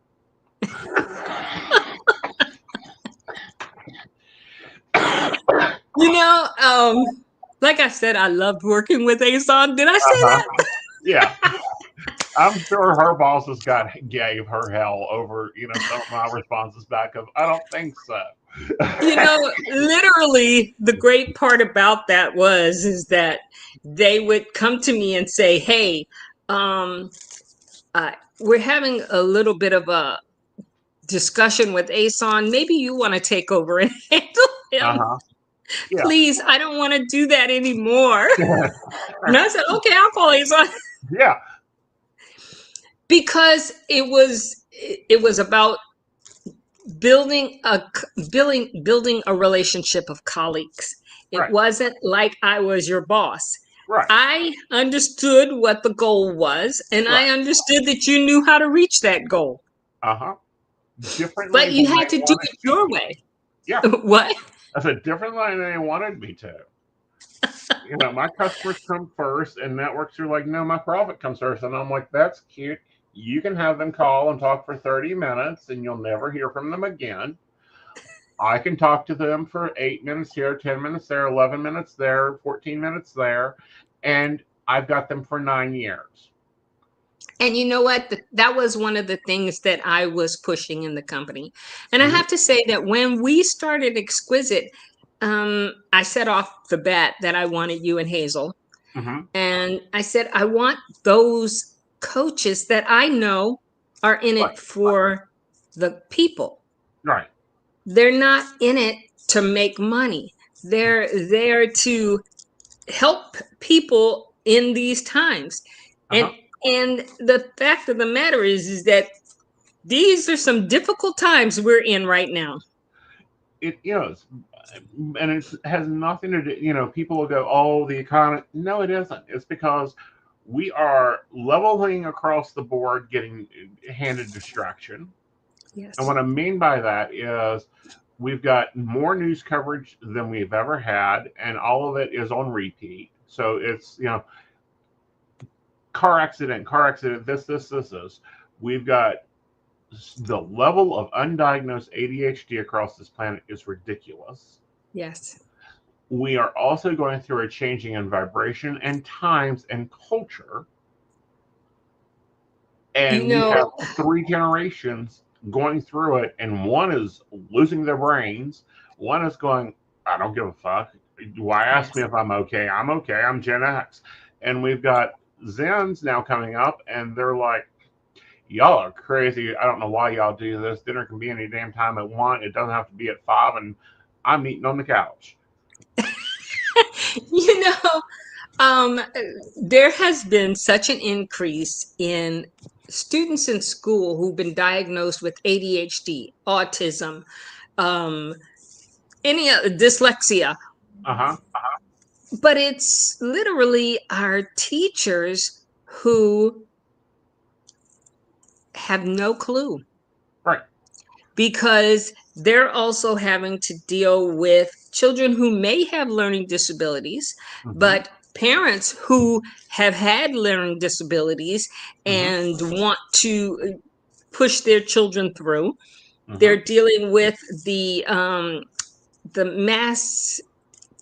like I said, I loved working with Aeson. Did I say that? Yeah. I'm sure her bosses gave her hell over, some of my responses back of, I don't think so. Literally, the great part about that is that they would come to me and say, hey, we're having a little bit of a discussion with Aeson. Maybe you want to take over and handle him. Yeah. Please, I don't want to do that anymore. And I said, okay, I'll call Aeson. Yeah. Because it was about building a relationship of colleagues. It wasn't like I was your boss. Right. I understood what the goal was, and I understood that you knew how to reach that goal. Differently, but you had to do it your way. Yeah. What? I said differently than they wanted me to. My customers come first, and networks are like, no, my profit comes first. And I'm like, that's cute. You can have them call and talk for 30 minutes, and you'll never hear from them again. I can talk to them for 8 minutes here, 10 minutes there, 11 minutes there, 14 minutes there, and I've got them for 9 years. And you know what? That was one of the things that I was pushing in the company. And I have to say that when we started Exquisite, I said off the bat that I wanted you and Hazel. And I said, I want those coaches that I know are in it for the people. Right. They're not in it to make money. They're there to help people in these times. And the fact of the matter is that these are some difficult times we're in right now. It is. And it has nothing to do, people will go, oh, the economy. No, it isn't. It's because we are leveling across the board, getting handed distraction. Yes. And what I mean by that is we've got more news coverage than we've ever had, and all of it is on repeat. So it's, car accident, this. We've got the level of undiagnosed ADHD across this planet is ridiculous. Yes. We are also going through a changing in vibration and times and culture. And we have 3 generations going through it, and one is losing their brains. One is going, I don't give a fuck. Why ask me if I'm okay? I'm okay. I'm Gen X. And we've got Zens now coming up, and they're like, y'all are crazy. I don't know why y'all do this. Dinner can be any damn time I want. It doesn't have to be at 5, and I'm eating on the couch. There has been such an increase in students in school who've been diagnosed with ADHD, autism, any dyslexia. But it's literally our teachers who have no clue. Right. Because they're also having to deal with children who may have learning disabilities, but parents who have had learning disabilities and want to push their children through. They're dealing with the mass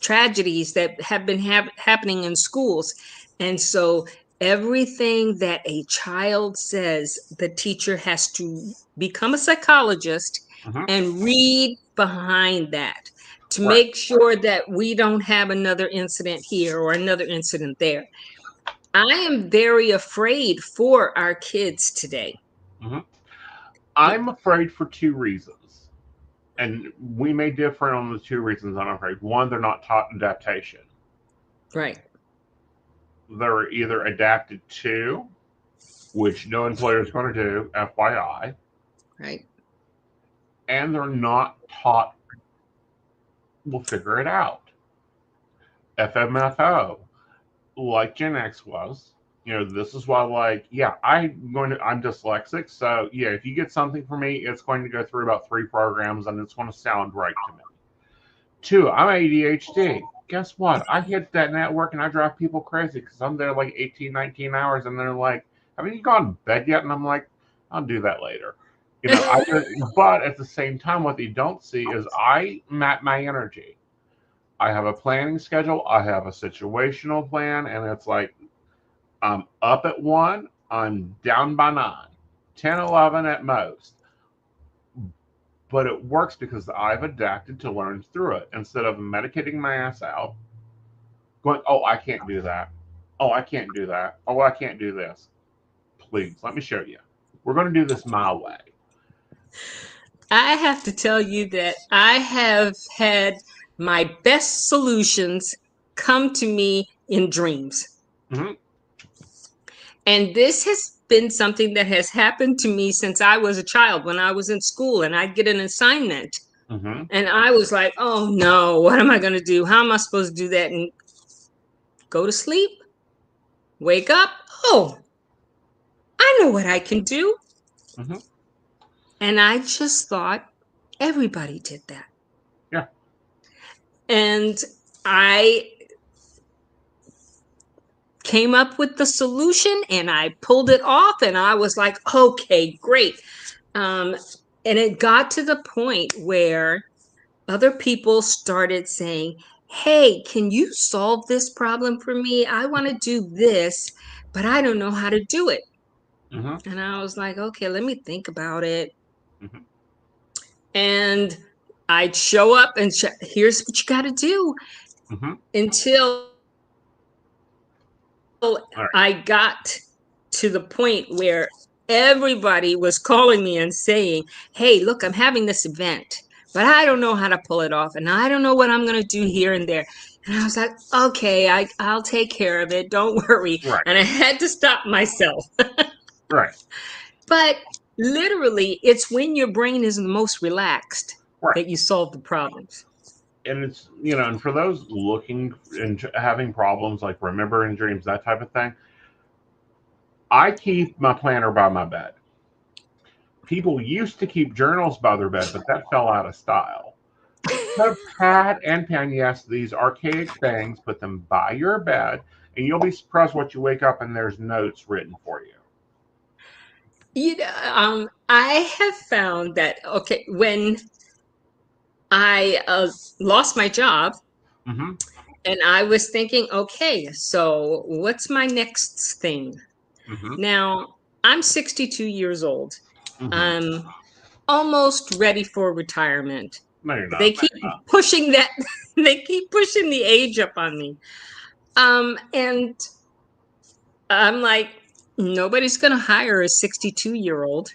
tragedies that have been happening in schools. And so everything that a child says, the teacher has to become a psychologist and read behind that to make sure that we don't have another incident here or another incident there. I am very afraid for our kids today. I'm afraid for 2 reasons. And we may differ on the 2 reasons I'm afraid. One, they're not taught adaptation. Right. They're either adapted to, which no employer is going to do, FYI. Right. And they're not taught, we'll figure it out. FMFO, like Gen X was. This is why, I'm dyslexic. So, if you get something from me, it's going to go through about 3 programs, and it's going to sound right to me. 2, I'm ADHD. Guess what? I hit that network, and I drive people crazy because I'm there like 18, 19 hours, and they're like, haven't you gone to bed yet? And I'm like, I'll do that later. But at the same time, what they don't see is I map my energy. I have a planning schedule. I have a situational plan, and it's like I'm up at 1, I'm down by 9, 10, 11 at most. But it works because I've adapted to learn through it instead of medicating my ass out, going, oh, I can't do that. Oh, I can't do that. Oh, I can't do this. Please, let me show you. We're going to do this my way. I have to tell you that I have had my best solutions come to me in dreams. Mm-hmm. And this has been something that has happened to me since I was a child, when I was in school and I'd get an assignment. Mm-hmm. And I was like, oh no, what am I going to do? How am I supposed to do that? And go to sleep, wake up. Oh, I know what I can do. Mm-hmm. And I just thought everybody did that. Yeah. And I came up with the solution and I pulled it off and I was like, okay, great. And it got to the point where other people started saying, hey, can you solve this problem for me? I want to do this, but I don't know how to do it. Mm-hmm. And I was like, okay, let me think about it. Mm-hmm. And I'd show up and here's what you got to do, Mm-hmm. until Right. I got to the point where everybody was calling me and saying, hey, look, I'm having this event, but I don't know how to pull it off. And I don't know what I'm going to do here and there. And I was like, okay, I'll take care of it. Don't worry. Right. And I had to stop myself. Right. But literally, it's when your brain is the most relaxed that you solve the problems. And it's, and for those looking and having problems like remembering dreams, that type of thing, I keep my planner by my bed. People used to keep journals by their bed, but that fell out of style. So pad and pen, yes, these archaic things, put them by your bed, and you'll be surprised what you wake up and there's notes written for you. I have found that, okay, when I lost my job, Mm-hmm. and I was thinking, okay, so what's my next thing? Mm-hmm. Now, I'm 62 years old. Mm-hmm. I'm almost ready for retirement. No, you're not. They keep pushing that. They keep pushing the age up on me. And I'm like, nobody's going to hire a 62-year-old.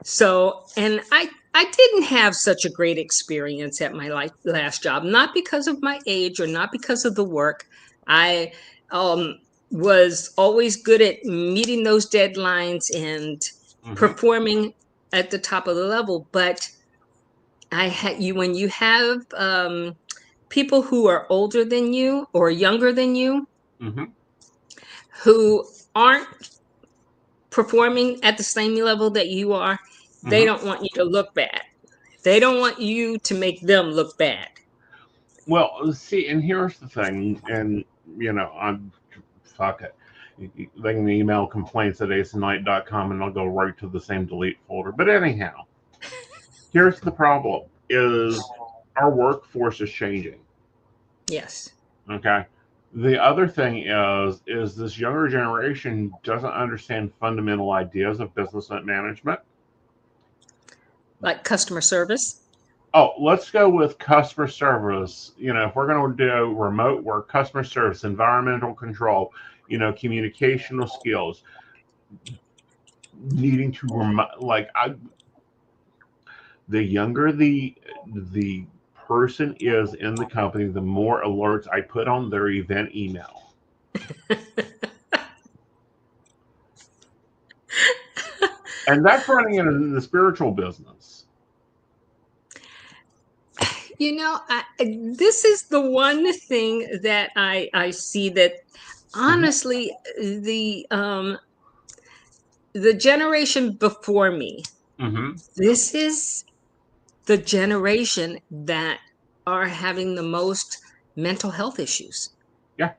So, and I didn't have such a great experience at my last job, not because of my age or not because of the work. I was always good at meeting those deadlines and performing at the top of the level. But when you have people who are older than you or younger than you, who aren't performing at the same level that you are, they don't want you to look bad. They don't want you to make them look bad. Well, see, and here's the thing, and fuck it. They can email complaints at aesonknight.com and I'll go right to the same delete folder. But anyhow, here's the problem: is our workforce is changing. Yes. Okay. The other thing is this younger generation doesn't understand fundamental ideas of business management. Like customer service? Oh, let's go with customer service. If we're going to do remote work, customer service, environmental control, communicational skills, needing to the younger the person is in the company, the more alerts I put on their event email. And that's running in the spiritual business. This is the one thing that I see that honestly, the generation before me, this is the generation that are having the most mental health issues. Yeah.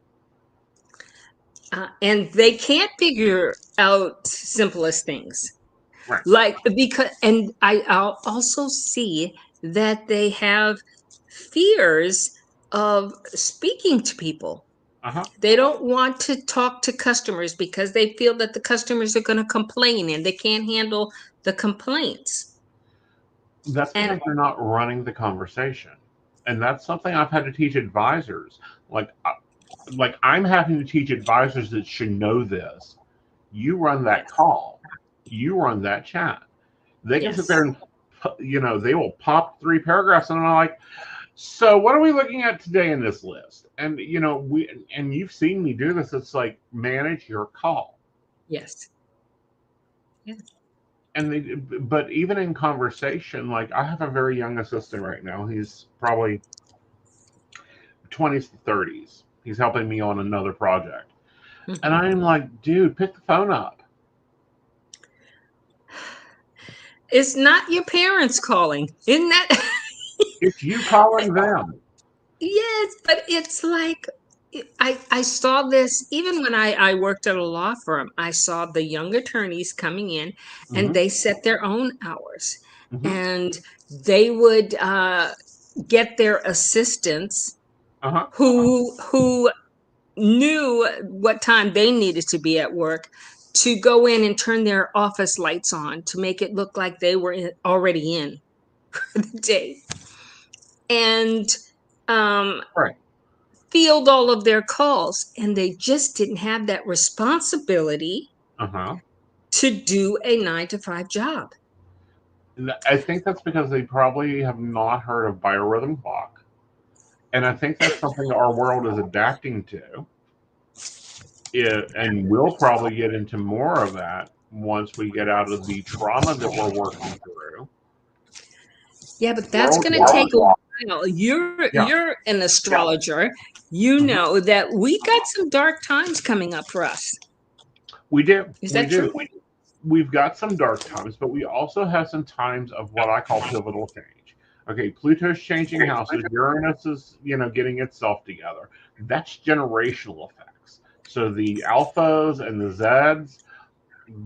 And they can't figure out simplest things. Right. And I'll also see that they have fears of speaking to people. Uh-huh. They don't want to talk to customers because they feel that the customers are going to complain and they can't handle the complaints. That's And because they're not running the conversation. And that's something I've had to teach advisors. Like I'm having to teach advisors that should know this. You run that call. You run that chat. They can sit there and, they will pop 3 paragraphs and I'm like, so what are we looking at today in this list? And, you've seen me do this. It's like, manage your call. Yes. And but even in conversation, like I have a very young assistant right now. He's probably 20s to 30s. He's helping me on another project. And I'm like, dude, pick the phone up. It's not your parents calling. Isn't that? It's you calling them. Yes, but it's like I saw this even when I worked at a law firm. I saw the young attorneys coming in and they set their own hours and they would get their assistants who knew what time they needed to be at work to go in and turn their office lights on to make it look like they were already in for the day. And field all of their calls, and they just didn't have that responsibility to do a 9-to-5 job. I think that's because they probably have not heard of biorhythm clock. And I think that's something our world is adapting to. And we'll probably get into more of that once we get out of the trauma that we're working through. Yeah, but that's going to take a while. You're an astrologer. You know that we got some dark times coming up for us. We do. Is that true? We've got some dark times, but we also have some times of what I call pivotal change. Okay, Pluto's changing houses. Uranus is, getting itself together. That's generational effects. So the alphas and the Zeds,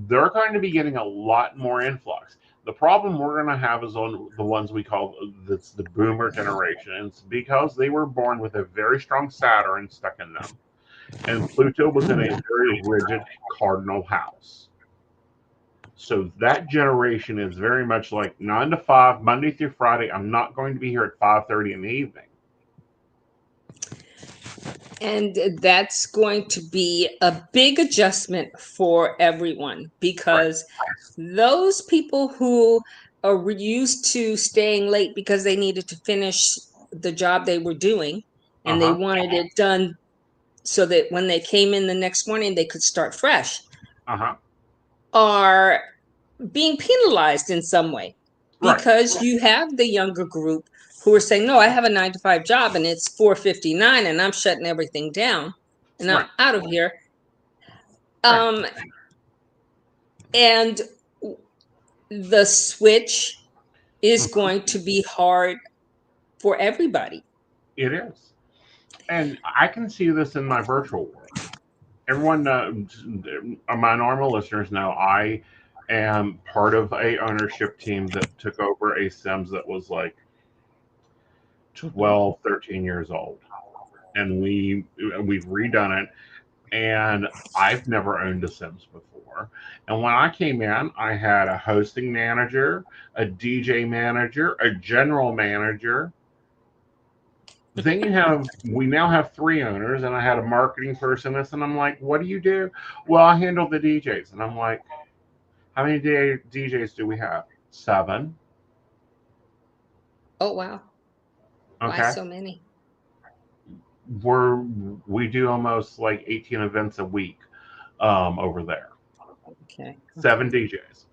they're going to be getting a lot more influx. The problem we're going to have is on the ones we call the boomer generation. And it's because they were born with a very strong Saturn stuck in them. And Pluto was in a very rigid cardinal house. So that generation is very much like 9 to 5, Monday through Friday. I'm not going to be here at 5:30 in the evening. And that's going to be a big adjustment for everyone because those people who are used to staying late because they needed to finish the job they were doing and they wanted it done so that when they came in the next morning, they could start fresh, are being penalized in some way because you have the younger group who are saying, no, I have a 9-to-5 job and it's 4:59 and I'm shutting everything down and I'm out of here. And the switch is going to be hard for everybody. It is. And I can see this in my virtual world. Everyone, my normal listeners know I am part of a ownership team that took over a Sims that was like 12, 13 years old. And we've redone it. And I've never owned a Sims before. And when I came in, I had a hosting manager, a DJ manager, a general manager. Then we now have 3 owners, and I had a marketing person. And I'm like, what do you do? Well, I handle the DJs. And I'm like, how many DJs do we have? 7. Oh, wow. Okay. Why so many? We do almost like 18 events a week over there. Okay. 7 DJs.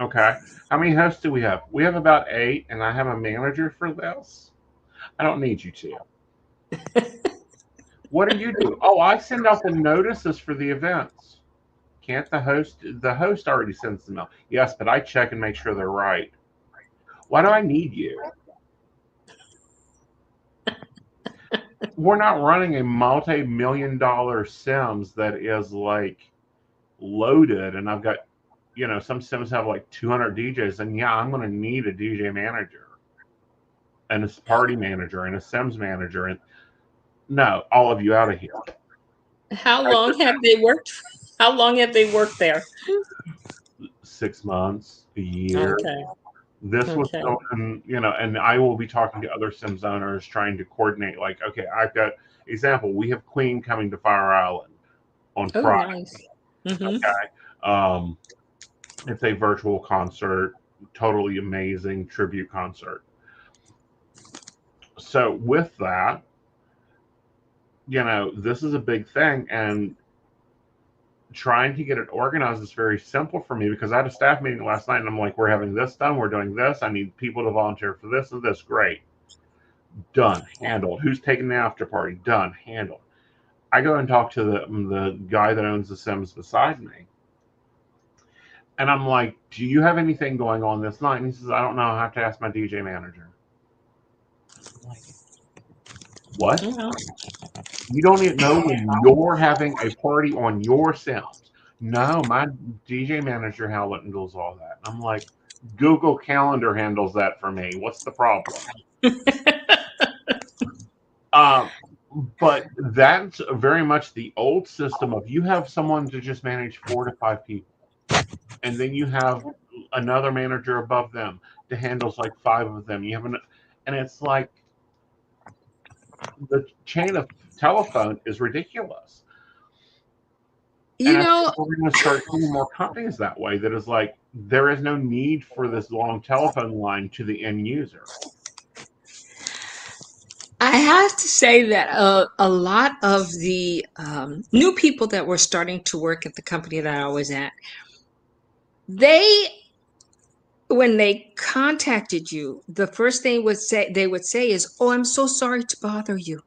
Okay. How many hosts do we have? We have about 8, and I have a manager for this. I don't need you to. What do you do? Oh, I send out the notices for the events. Can't the host already sends them out? Yes, but I check and make sure they're right. Why do I need you? We're not running a multi-million-dollar Sims that is like loaded, and I've got, some Sims have like 200 DJs, and yeah, I'm going to need a DJ manager. and a party manager and a Sims manager, and no, all of you out of here. How long have they worked? How long have they worked there? 6 months, a year. Okay. This was Okay. so, and and I will be talking to other Sims owners trying to coordinate. Like, okay, I've got example. We have Queen coming to Fire Island on Oh, Friday. nice. Mhm. Okay, it's a virtual concert, totally amazing tribute concert. So with that, this is a big thing, and trying to get it organized is very simple for me because I had a staff meeting last night and I'm like, we're having this done, we're doing this, I need people to volunteer for this and this. Great. Done. Handled. Who's taking the after party? Done. Handled. I go and talk to the guy that owns the Sims beside me. And I'm like, do you have anything going on this night? And he says, I don't know. I have to ask my DJ manager. I'm like, what? Yeah. You don't even know when you're having a party on your Sims. No, my DJ manager handles all that. I'm like, Google Calendar handles that for me. What's the problem? But that's very much the old system of you have someone to just manage 4 to 5 people. And then you have another manager above them that handles like 5 of them. You have and it's like the chain of telephone is ridiculous. You and know, I think we're going to start seeing more companies that way. That is like there is no need for this long telephone line to the end user. I have to say that a lot of the new people that were starting to work at the company that I was at, when they contacted you, the first thing they would say is, "Oh, I'm so sorry to bother you."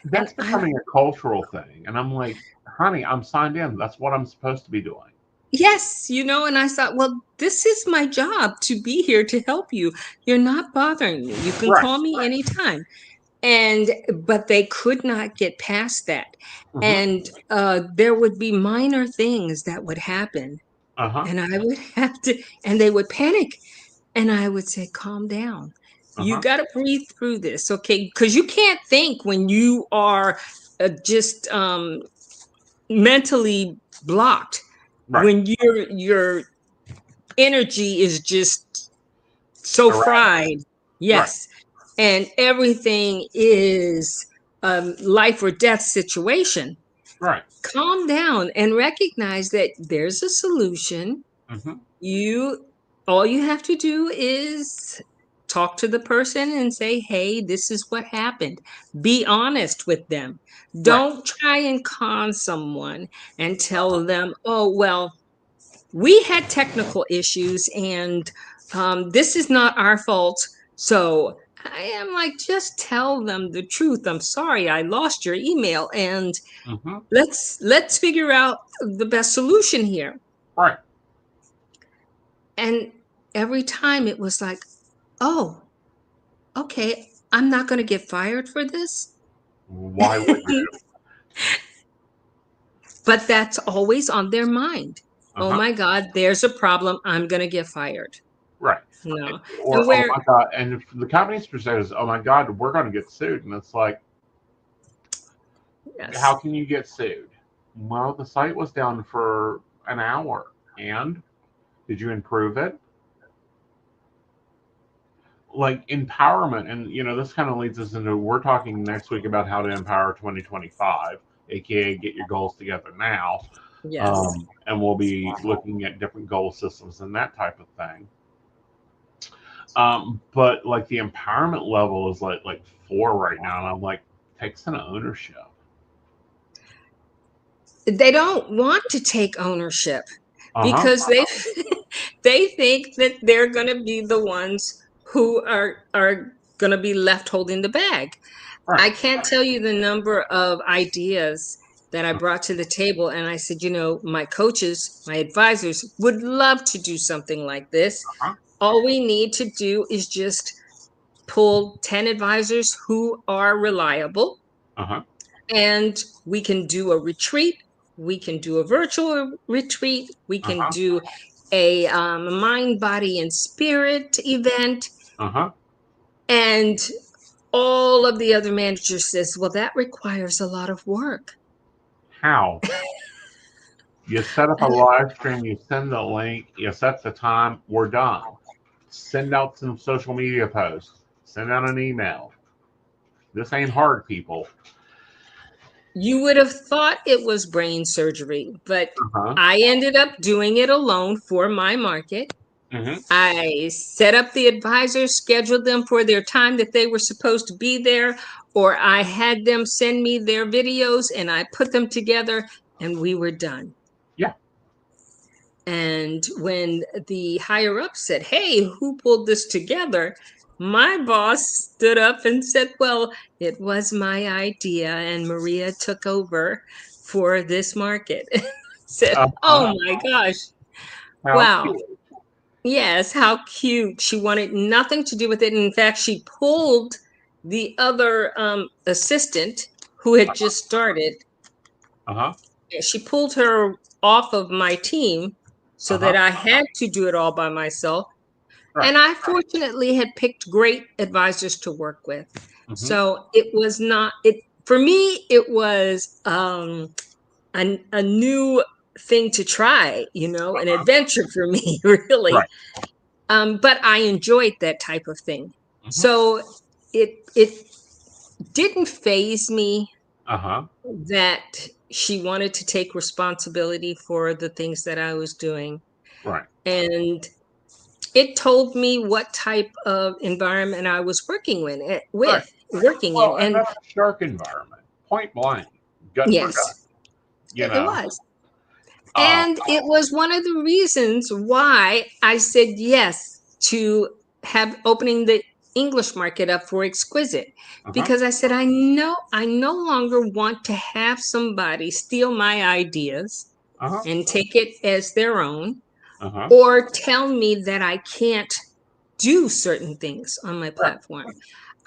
That's becoming a cultural thing, and I'm like, honey, I'm signed in. That's what I'm supposed to be doing. Yes, and I thought, well, this is my job to be here to help you. You're not bothering me. You can call me anytime. But they could not get past that. And there would be minor things that would happen. And I would have to, and they would panic. And I would say, calm down. You got to breathe through this, okay? Because you can't think when you are just mentally blocked. Right. When your energy is just so fried. Yes. Right. And everything is life or death situation. Right. Calm down and recognize that there's a solution. All you have to do is talk to the person and say, hey, this is what happened. Be honest with them. Don't try and con someone and tell them, oh, well, we had technical issues and this is not our fault. So I am like, just tell them the truth. I'm sorry, I lost your email, and let's figure out the best solution here. Right. And every time it was like, oh, okay, I'm not going to get fired for this. Why would you? But that's always on their mind. Oh my God, there's a problem. I'm going to get fired. Right. No. Or, oh my God. And if the company's perspective is, oh my God, we're going to get sued. And it's like, how can you get sued? Well, the site was down for an hour. And did you improve it? Like empowerment. And, this kind of leads us into, we're talking next week about how to empower 2025, AKA get your goals together now. Yes. And we'll be looking at different goal systems and that type of thing. But like the empowerment level is like 4 right now. And I'm like, take some ownership. They don't want to take ownership because they think that they're going to be the ones who are going to be left holding the bag. Right. I can't tell you the number of ideas that I brought to the table. And I said, my coaches, my advisors would love to do something like this. All we need to do is just pull 10 advisors who are reliable. And we can do a retreat. We can do a virtual retreat. We can do a mind, body, and spirit event. Uh-huh. And all of the other managers says, well, that requires a lot of work. How? You set up a live stream, you send the link, you set the time, we're done. Send out some social media posts, send out an email. This ain't hard, people. You would have thought it was brain surgery, but Uh-huh. I ended up doing it alone for my market. Mm-hmm. I set up the advisors, scheduled them for their time that they were supposed to be there, or I had them send me their videos and I put them together and we were done. Yeah. And when the higher up said, hey, who pulled this together? My boss stood up and said, well, it was my idea and Maria took over for this market. Said, oh my gosh. How Wow. cute. Yes, how cute. She wanted nothing to do with it. In fact, she pulled the other assistant who had just started. Uh-huh. She pulled her off of my team so that I had to do it all by myself. Right. And I fortunately had picked great advisors to work with. Mm-hmm. So it was not, for me, it was a new thing to try, an adventure for me, really. Right. But I enjoyed that type of thing. Mm-hmm. So it didn't faze me that she wanted to take responsibility for the things that I was doing. Right. And it told me what type of environment I was working with. And that's a shark environment, point blank. Gut for gut. It was. And it was one of the reasons why I said yes to opening the English market up for Exquisite, because I said, I no longer want to have somebody steal my ideas and take it as their own, or tell me that I can't do certain things on my platform.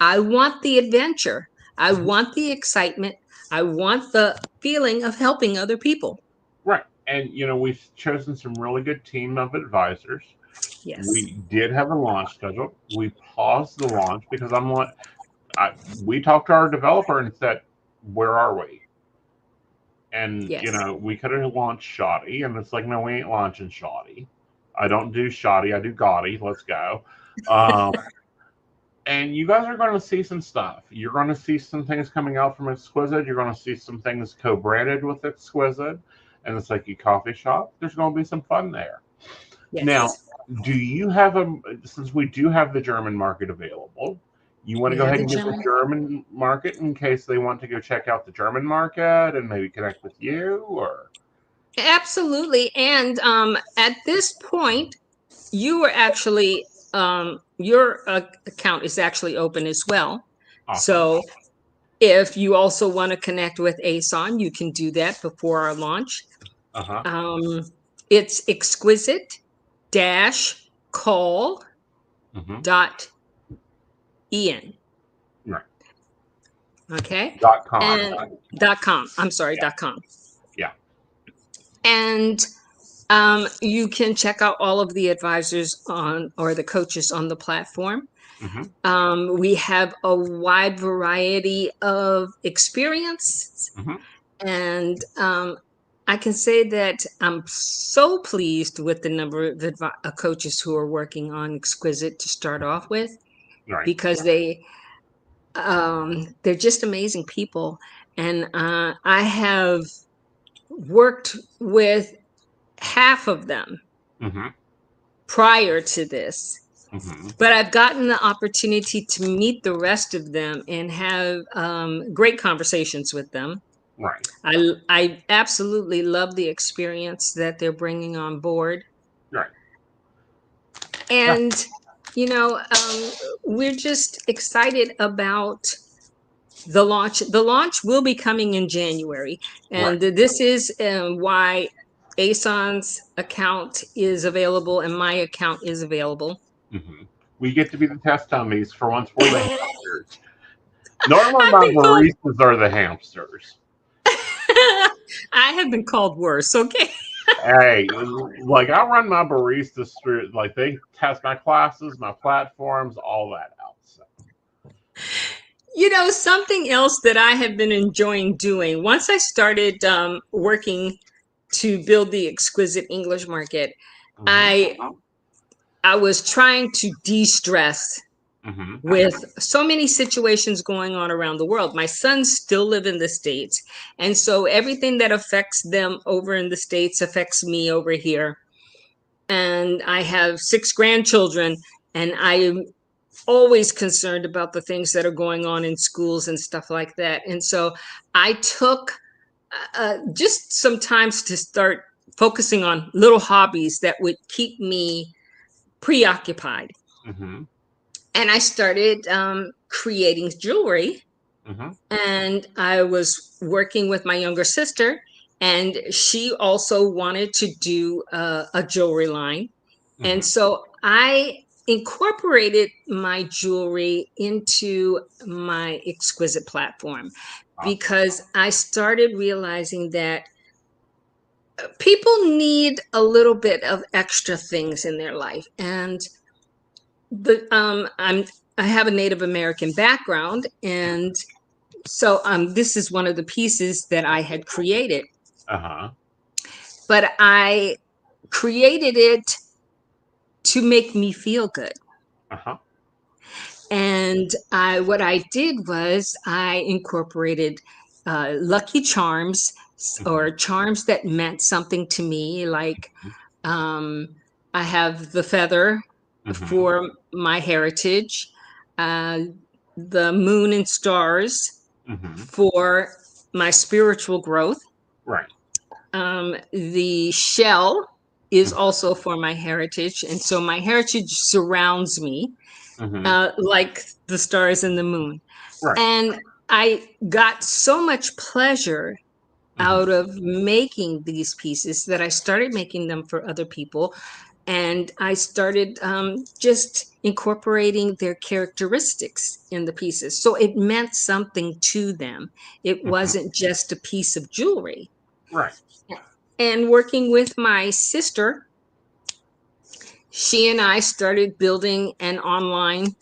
I want the adventure. I want the excitement. I want the feeling of helping other people. Right. And, we've chosen some really good team of advisors. Yes. We did have a launch schedule. We paused the launch because we talked to our developer and said, where are we? And, we could have launched Shoddy. And it's like, no, we ain't launching Shoddy. I don't do Shoddy. I do Gaudy. Let's go. And you guys are going to see some stuff. You're going to see some things coming out from Exquisite. You're going to see some things co-branded with Exquisite. And the Psyche Coffee Shop, there's going to be some fun there. Yes. Now, do you have since we do have the German market available, you want to go ahead and get the German market in case they want to go check out the German market and maybe connect with you, or? Absolutely. And at this point, you were actually, your account is actually open as well. Awesome. So if you also want to connect with Aeson, you can do that before our launch. It's exquisite-call.en. Right. Okay. .com. And .com. I'm sorry, .com. Yeah. And you can check out all of the advisors or the coaches on the platform. We have a wide variety of experience. And I can say that I'm so pleased with the number of coaches who are working on Exquisite to start off with, because they're just amazing people. And I have worked with half of them prior to this. But I've gotten the opportunity to meet the rest of them and have great conversations with them. Right. I absolutely love the experience that they're bringing on board. Right. And, we're just excited about the launch. The launch will be coming in January. And this is why Aeson's account is available and my account is available. We get to be the test dummies for once we're the hamsters. Normally, my baristas are the hamsters. I have been called worse, okay? Hey, like I run my baristas through, like they test my classes, my platforms, all that out. So. Something else that I have been enjoying doing once I started working to build the exquisite English market, I was trying to de-stress with so many situations going on around the world. My sons still live in the States, and so everything that affects them over in the States affects me over here. And I have 6 grandchildren, and I am always concerned about the things that are going on in schools and stuff like that. And so I took just sometimes to start focusing on little hobbies that would keep me preoccupied. And I started creating jewelry. And I was working with my younger sister, and she also wanted to do a jewelry line. And so I incorporated my jewelry into my exquisite platform because I started realizing that people need a little bit of extra things in their life. And I have a Native American background, and so this is one of the pieces that I had created. But I created it to make me feel good. And what I did was I incorporated lucky charms or charms that meant something to me. Like I have the feather for my heritage, the moon and stars for my spiritual growth. The shell is also for my heritage. And so my heritage surrounds me like the stars and the moon. And I got so much pleasure out of making these pieces that I started making them for other people. And I started just incorporating their characteristics in the pieces. So it meant something to them. It wasn't just a piece of jewelry. And working with my sister, she and I started building an online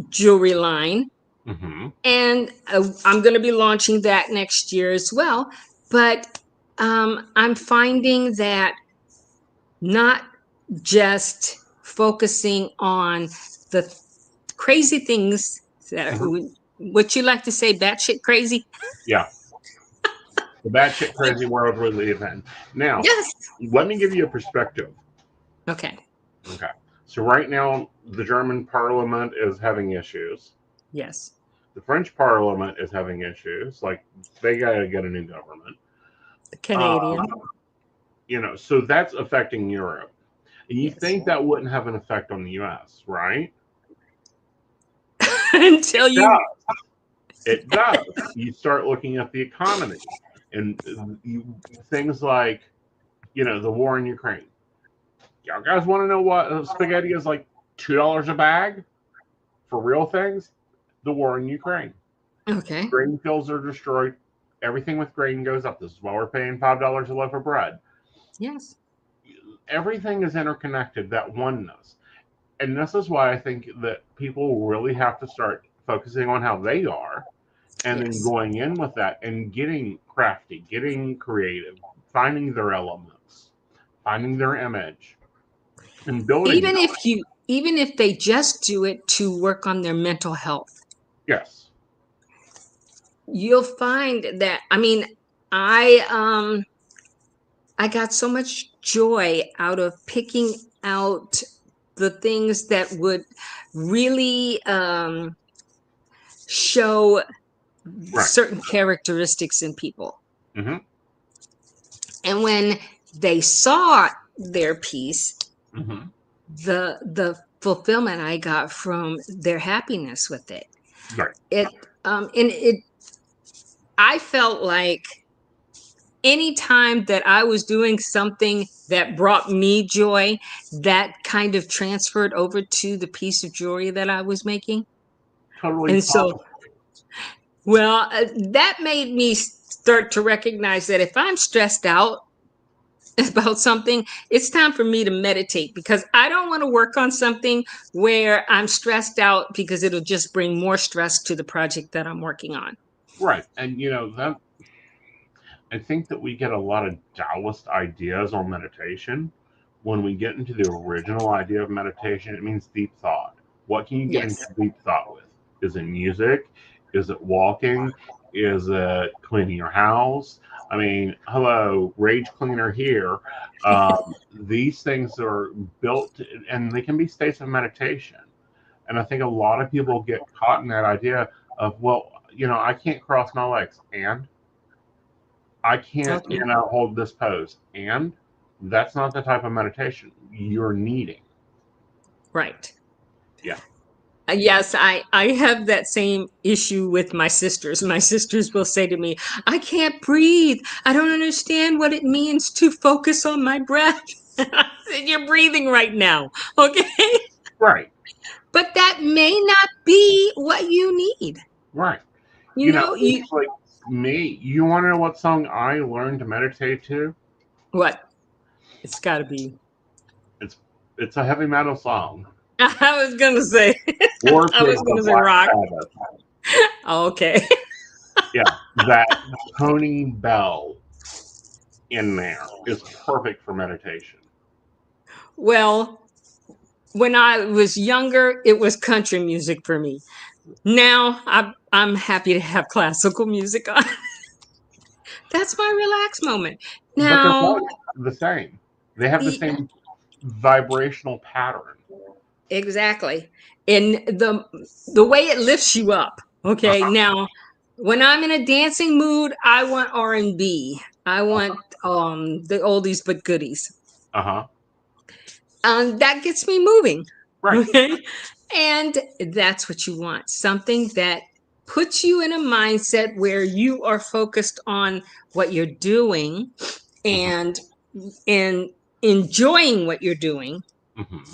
jewelry line. And I'm going to be launching that next year as well. But I'm finding that not just focusing on the crazy things that are, what you like to say, batshit crazy? Yeah. The batshit crazy world we live in. Now, let me give you a perspective. Okay. So right now, the German parliament is having issues. Yes. The French parliament is having issues. Like, they got to get a new government. The Canadian. So that's affecting Europe. And you think that wouldn't have an effect on the U.S., right? Until It does. You start looking at the economy and things like, the war in Ukraine. Y'all guys want to know what spaghetti is like $2 a bag for real things? The war in Ukraine. Okay. Grain fields are destroyed. Everything with grain goes up. This is why we're paying $5 a loaf of bread. Yes. Everything is interconnected, that oneness. And this is why I think that people really have to start focusing on how they are and then going in with that and getting crafty, getting creative, finding their elements, finding their image, and building. Even if they just do it to work on their mental health. Yes. You'll find that, I got so much joy out of picking out the things that would really show certain characteristics in people. And when they saw their piece, the fulfillment I got from their happiness with it. I felt like anytime that I was doing something that brought me joy, that kind of transferred over to the piece of jewelry that I was making. Totally. And so, that made me start to recognize that if I'm stressed out, about something, it's time for me to meditate, because I don't want to work on something where I'm stressed out, because it'll just bring more stress to the project that I'm working on. Right. And that I think that we get a lot of Taoist ideas on meditation. When we get into the original idea of meditation, it means deep thought. What can you get Yes. into deep thought with? Is it music? Is it walking? Is it cleaning your house? I mean, hello, rage cleaner here. These things are built, and they can be states of meditation. And I think a lot of people get caught in that idea of, well, I can't cross my legs, and I can't, Okay. hold this pose. And that's not the type of meditation you're needing. Right. Yeah. Yes, I have that same issue with my sisters. My sisters will say to me, I can't breathe. I don't understand what it means to focus on my breath. I said, you're breathing right now. Okay. Right. But that may not be what you need. Right. You know, It's like me. You want to know what song I learned to meditate to? what? It's got to be. It's a heavy metal song. I was going to say. War I was Pigs going to of say Black rock. Sabbath. Okay. Yeah, that toning bell in there is perfect for meditation. Well, when I was younger, it was country music for me. Now I'm happy to have classical music on. That's my relax moment. But they're Now, both the same. They have the same vibrational pattern. exactly. And the way it lifts you up. Okay. Now, when I'm in a dancing mood, I want R&B. I want the oldies but goodies. Uh-huh. That gets me moving. Right. Okay. And that's what you want. Something that puts you in a mindset where you are focused on what you're doing and enjoying what you're doing,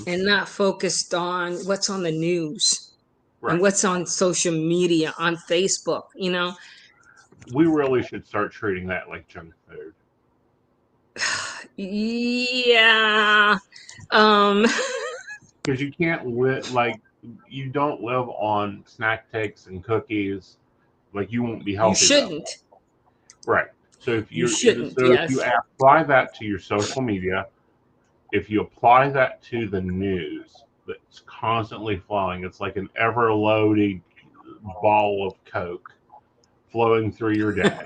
and not focused on what's on the news and Right. what's on social media, on Facebook, We really should start treating that like junk food. Yeah. Because you can't live, like, you don't live on snack cakes and cookies. Like, you won't be You healthy. shouldn't. Right. So if You you shouldn't, if you yes. apply that to your social media, if you apply that to the news that's constantly flowing, it's like an ever loading ball of Coke flowing through your day.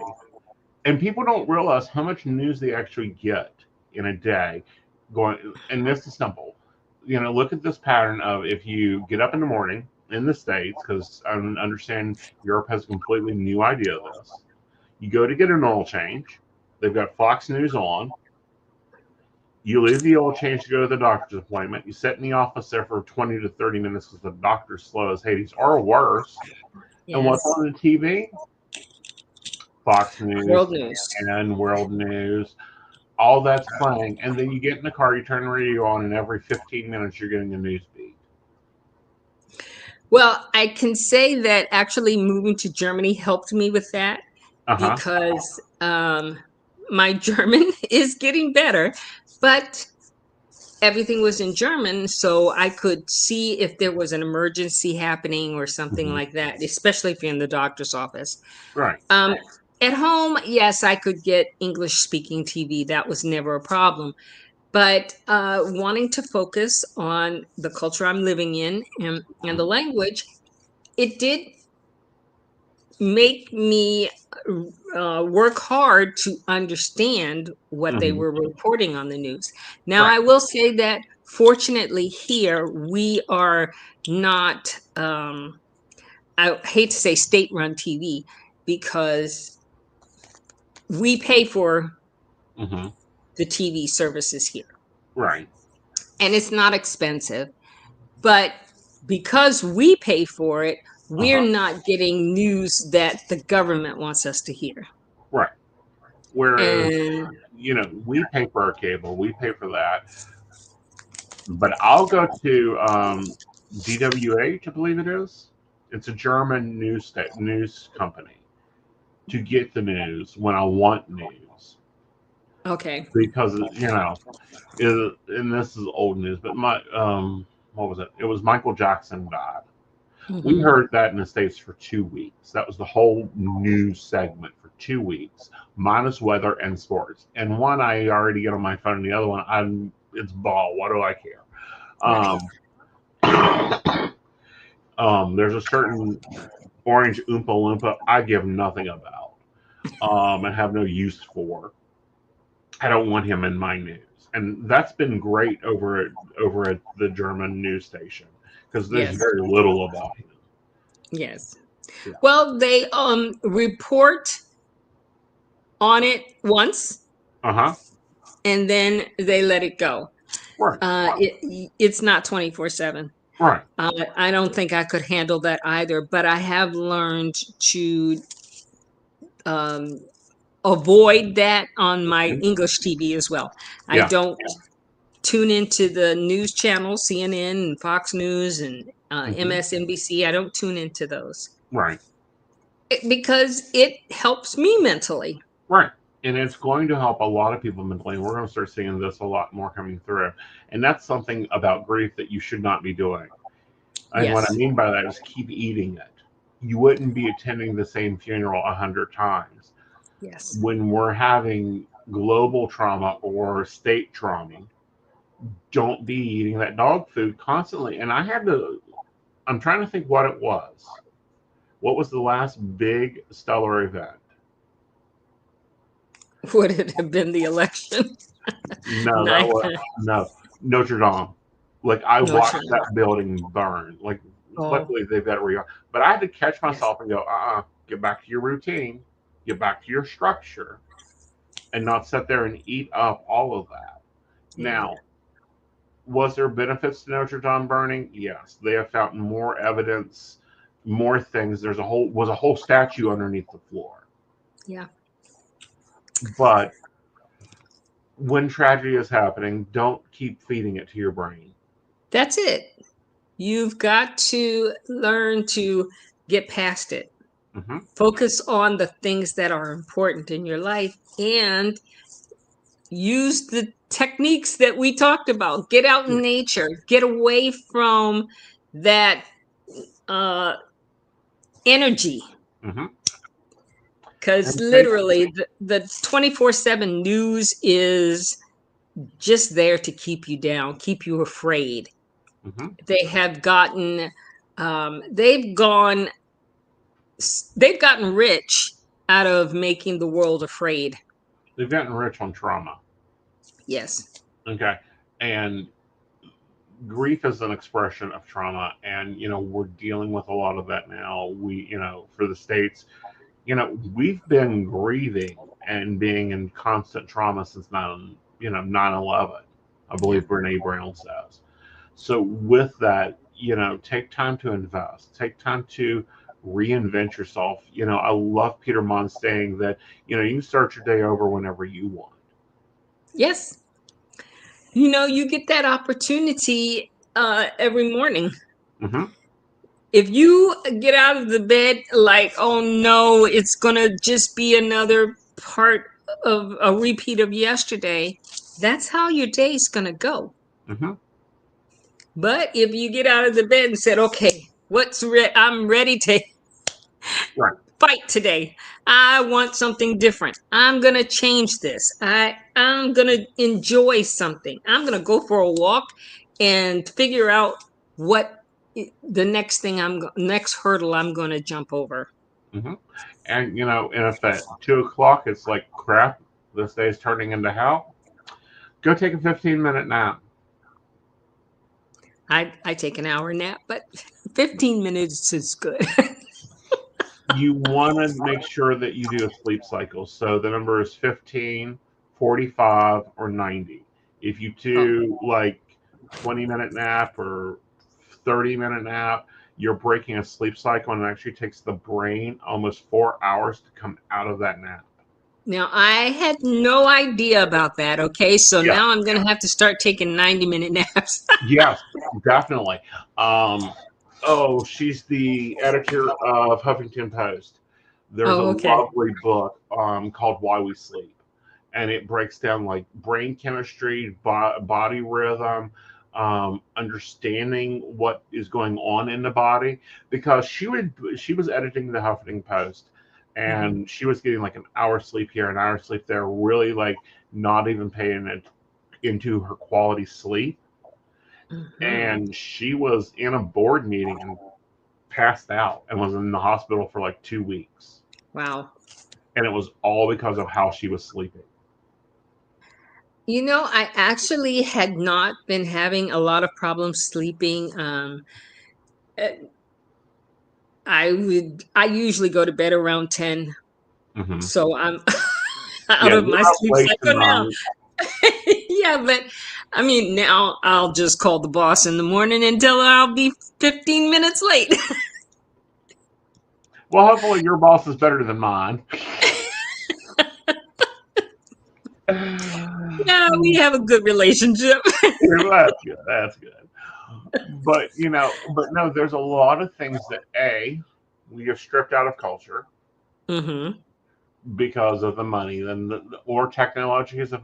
And people don't realize how much news they actually get in a day. And this is simple. Look at this pattern of, if you get up in the morning in the States, because I understand Europe has a completely new idea of this. You go to get an oil change. They've got Fox News on. You leave the oil change to go to the doctor's appointment. You sit in the office there for 20 to 30 minutes because the doctor's slow as Hades, or worse. Yes. And what's on the TV? Fox News, World news. and World News. All that's playing. And then you get in the car, you turn the radio on, and every 15 minutes you're getting a news beat. Well, I can say that actually moving to Germany helped me with that, because my German is getting better, but everything was in German, so I could see if there was an emergency happening or something like that, especially if you're in the doctor's office. Right. At home, yes, I could get English speaking TV. That was never a problem. But wanting to focus on the culture I'm living in and the language, it did make me work hard to understand what they were reporting on the news. Now, Right. I will say that fortunately here, we are not, I hate to say state-run TV, because we pay for the TV services here. Right. And it's not expensive. But because we pay for it, we're not getting news that the government wants us to hear. Right. Whereas, And we pay for our cable, we pay for that. But I'll go to DWH, I believe it is. It's a German news company, to get the news when I want news. Okay. because and this is old news, but what was it? It was Michael Jackson died. We Mhm. heard that in the States for 2 weeks. That was the whole news segment for 2 weeks, minus weather and sports. And one I already get on my phone, and the other one it's ball. What do I care? There's a certain orange Oompa Loompa I give nothing about, and have no use for. I don't want him in my news, and that's been great over at the German news station because there's Yes. very little about him. Yes. Yeah. Well, they report on it once Uh-huh. and then they let it go. Right. It's not 24/7. Right. I don't think I could handle that either, but I have learned to um, avoid that on my English TV as well. I Yeah. don't tune into the news channels, CNN and Fox News and MSNBC. I don't tune into those Right. because it helps me mentally. Right. And it's going to help a lot of people mentally. And we're going to start seeing this a lot more coming through. And that's something about grief that you should not be doing. And what I Yes. mean by that is keep eating it. You wouldn't be attending the same funeral 100 times. Yes. When we're having global trauma or state trauma, don't be eating that dog food constantly. And I'm trying to think what it was. What was the last big stellar event? Would it have been the election? No, that was Notre Dame. Like I watched that building burn. Like luckily they've got it re. But I had to catch myself and go, get back to your routine, get back to your structure, and not sit there and eat up all of that. Now, was there benefits to Notre Dame burning? Yes, they have found more evidence, more things. There's a whole statue underneath the floor. Yeah. But when tragedy is happening, don't keep feeding it to your brain. That's it. You've got to learn to get past it. Mm-hmm. Focus on the things that are important in your life and use the techniques that we talked about. Get out in nature. Get away from that energy. Mm-hmm. Because literally the 24/7 news is just there to keep you down, keep you afraid. Mm-hmm. They have gotten they've gotten rich out of making the world afraid. They've gotten rich on trauma. Yes. Okay. And grief is an expression of trauma, and we're dealing with a lot of that now. We for the States, we've been grieving and being in constant trauma since 9/11. I believe Brene Brown says. So with that, take time to invest, take time to reinvent yourself. I love Peter Mon saying that you can start your day over whenever you want. Yes. You get that opportunity every morning. Mm-hmm. If you get out of the bed like, oh no, it's gonna just be another part of a repeat of yesterday, that's how your day's gonna go. Mm-hmm. But if you get out of the bed and said, okay, I'm ready to fight today. I want something different. I'm gonna change this. I'm gonna enjoy something. I'm gonna go for a walk and figure out what the next hurdle I'm gonna jump over. Mm-hmm. And and if at 2:00 it's like crap, this day is turning into hell, go take a 15-minute nap. I take an hour nap, but 15 minutes is good. You want to make sure that you do a sleep cycle. So the number is 15, 45, or 90. If you do like 20-minute nap or 30-minute nap, you're breaking a sleep cycle, and it actually takes the brain almost 4 hours to come out of that nap. Now, I had no idea about that, okay? So now I'm going to have to start taking 90-minute naps. Yes, definitely. She's the editor of Huffington Post. There's a lovely book called Why We Sleep. and it breaks down like brain chemistry, body rhythm, understanding what is going on in the body. Because she was editing the Huffington Post, and she was getting like an hour sleep here, an hour sleep there, really like not even paying it into her quality sleep. And she was in a board meeting and passed out and was in the hospital for like 2 weeks. Wow. And it was all because of how she was sleeping. You know, I actually had not been having a lot of problems sleeping. I usually go to bed around 10. So I'm out of my sleep cycle now. Yeah, but I mean, now I'll just call the boss in the morning and tell her I'll be 15 minutes late. Well, hopefully your boss is better than mine. Yeah, we have a good relationship. That's good. That's good. But no, there's a lot of things that we have stripped out of culture because of the money, or technology is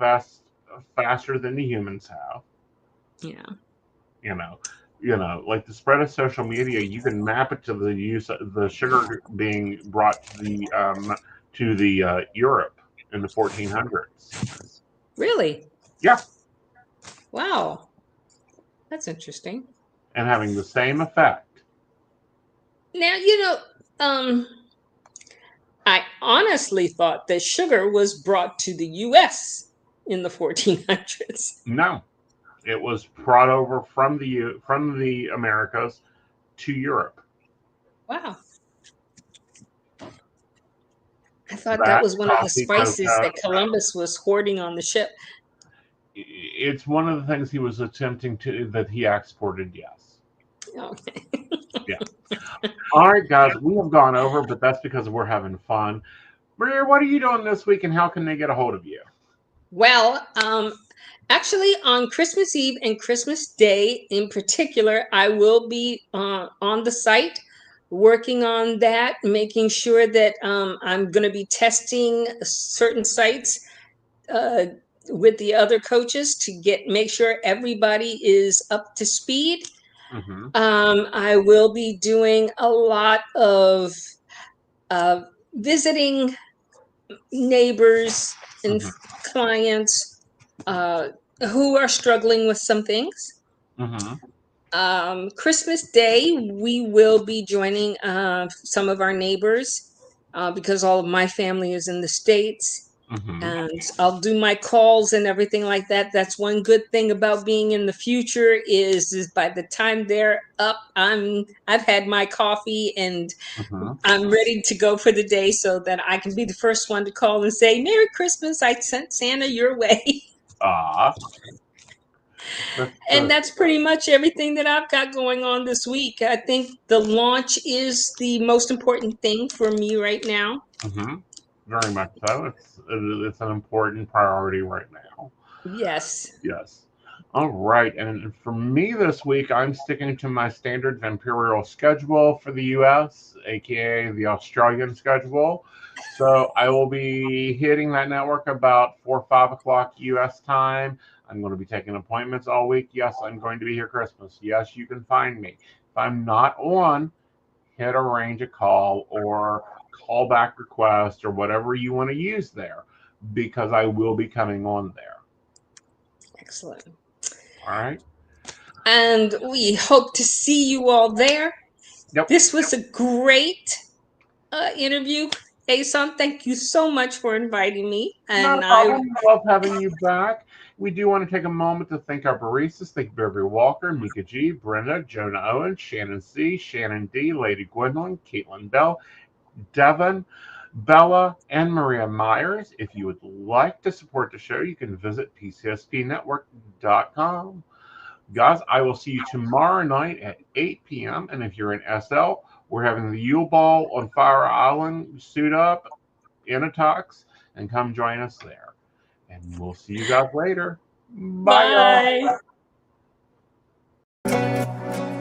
faster than the humans have. Yeah. Like the spread of social media, you can map it to the use of the sugar being brought to the Europe in the 1400s. Really? Yeah. Wow. That's interesting. And having the same effect. Now, I honestly thought that sugar was brought to the U.S. in the 1400s. No, it was brought over from the Americas to Europe. Wow. I thought that was one of the spices that Columbus was hoarding on the ship. It's one of the things he was attempting that he exported, yes. Okay. Yeah. All right, guys, we have gone over, but that's because we're having fun. Maria, what are you doing this week, and how can they get a hold of you? Well, actually, on Christmas Eve and Christmas Day in particular, I will be on the site working on that, making sure that I'm going to be testing certain sites with the other coaches to make sure everybody is up to speed. I will be doing a lot of visiting neighbors and clients who are struggling with some things. Christmas Day, we will be joining some of our neighbors because all of my family is in the States. And I'll do my calls and everything like that. That's one good thing about being in the future is by the time they're up, I've had my coffee and I'm ready to go for the day so that I can be the first one to call and say, Merry Christmas, I sent Santa your way. And that's pretty much everything that I've got going on this week. I think the launch is the most important thing for me right now. Very much so. It's an important priority right now. Yes. Yes. All right. And for me this week, I'm sticking to my standard Imperial schedule for the U.S., aka the Australian schedule. So I will be hitting that network about 4 or 5 o'clock U.S. time. I'm going to be taking appointments all week. Yes, I'm going to be here Christmas. Yes, you can find me. If I'm not on, hit arrange a call or callback request or whatever you want to use there, because I will be coming on there. Excellent. All right. And we hope to see you all there. Yep. This was a great interview. Aeson, thank you so much for inviting me. And I love having you back. We do want to take a moment to thank our baristas. Thank you, Beverly Walker, Mika G, Brenda, Jonah Owen, Shannon C, Shannon D, Lady Gwendolyn, Caitlin Bell, Devin, Bella, and Maria Myers. If you would like to support the show, you can visit pcspnetwork.com. Guys, I will see you tomorrow night at 8 p.m. And if you're in SL, we're having the Yule Ball on Fire Island. Suit up in a tux and come join us there. And we'll see you guys later. Bye. Bye.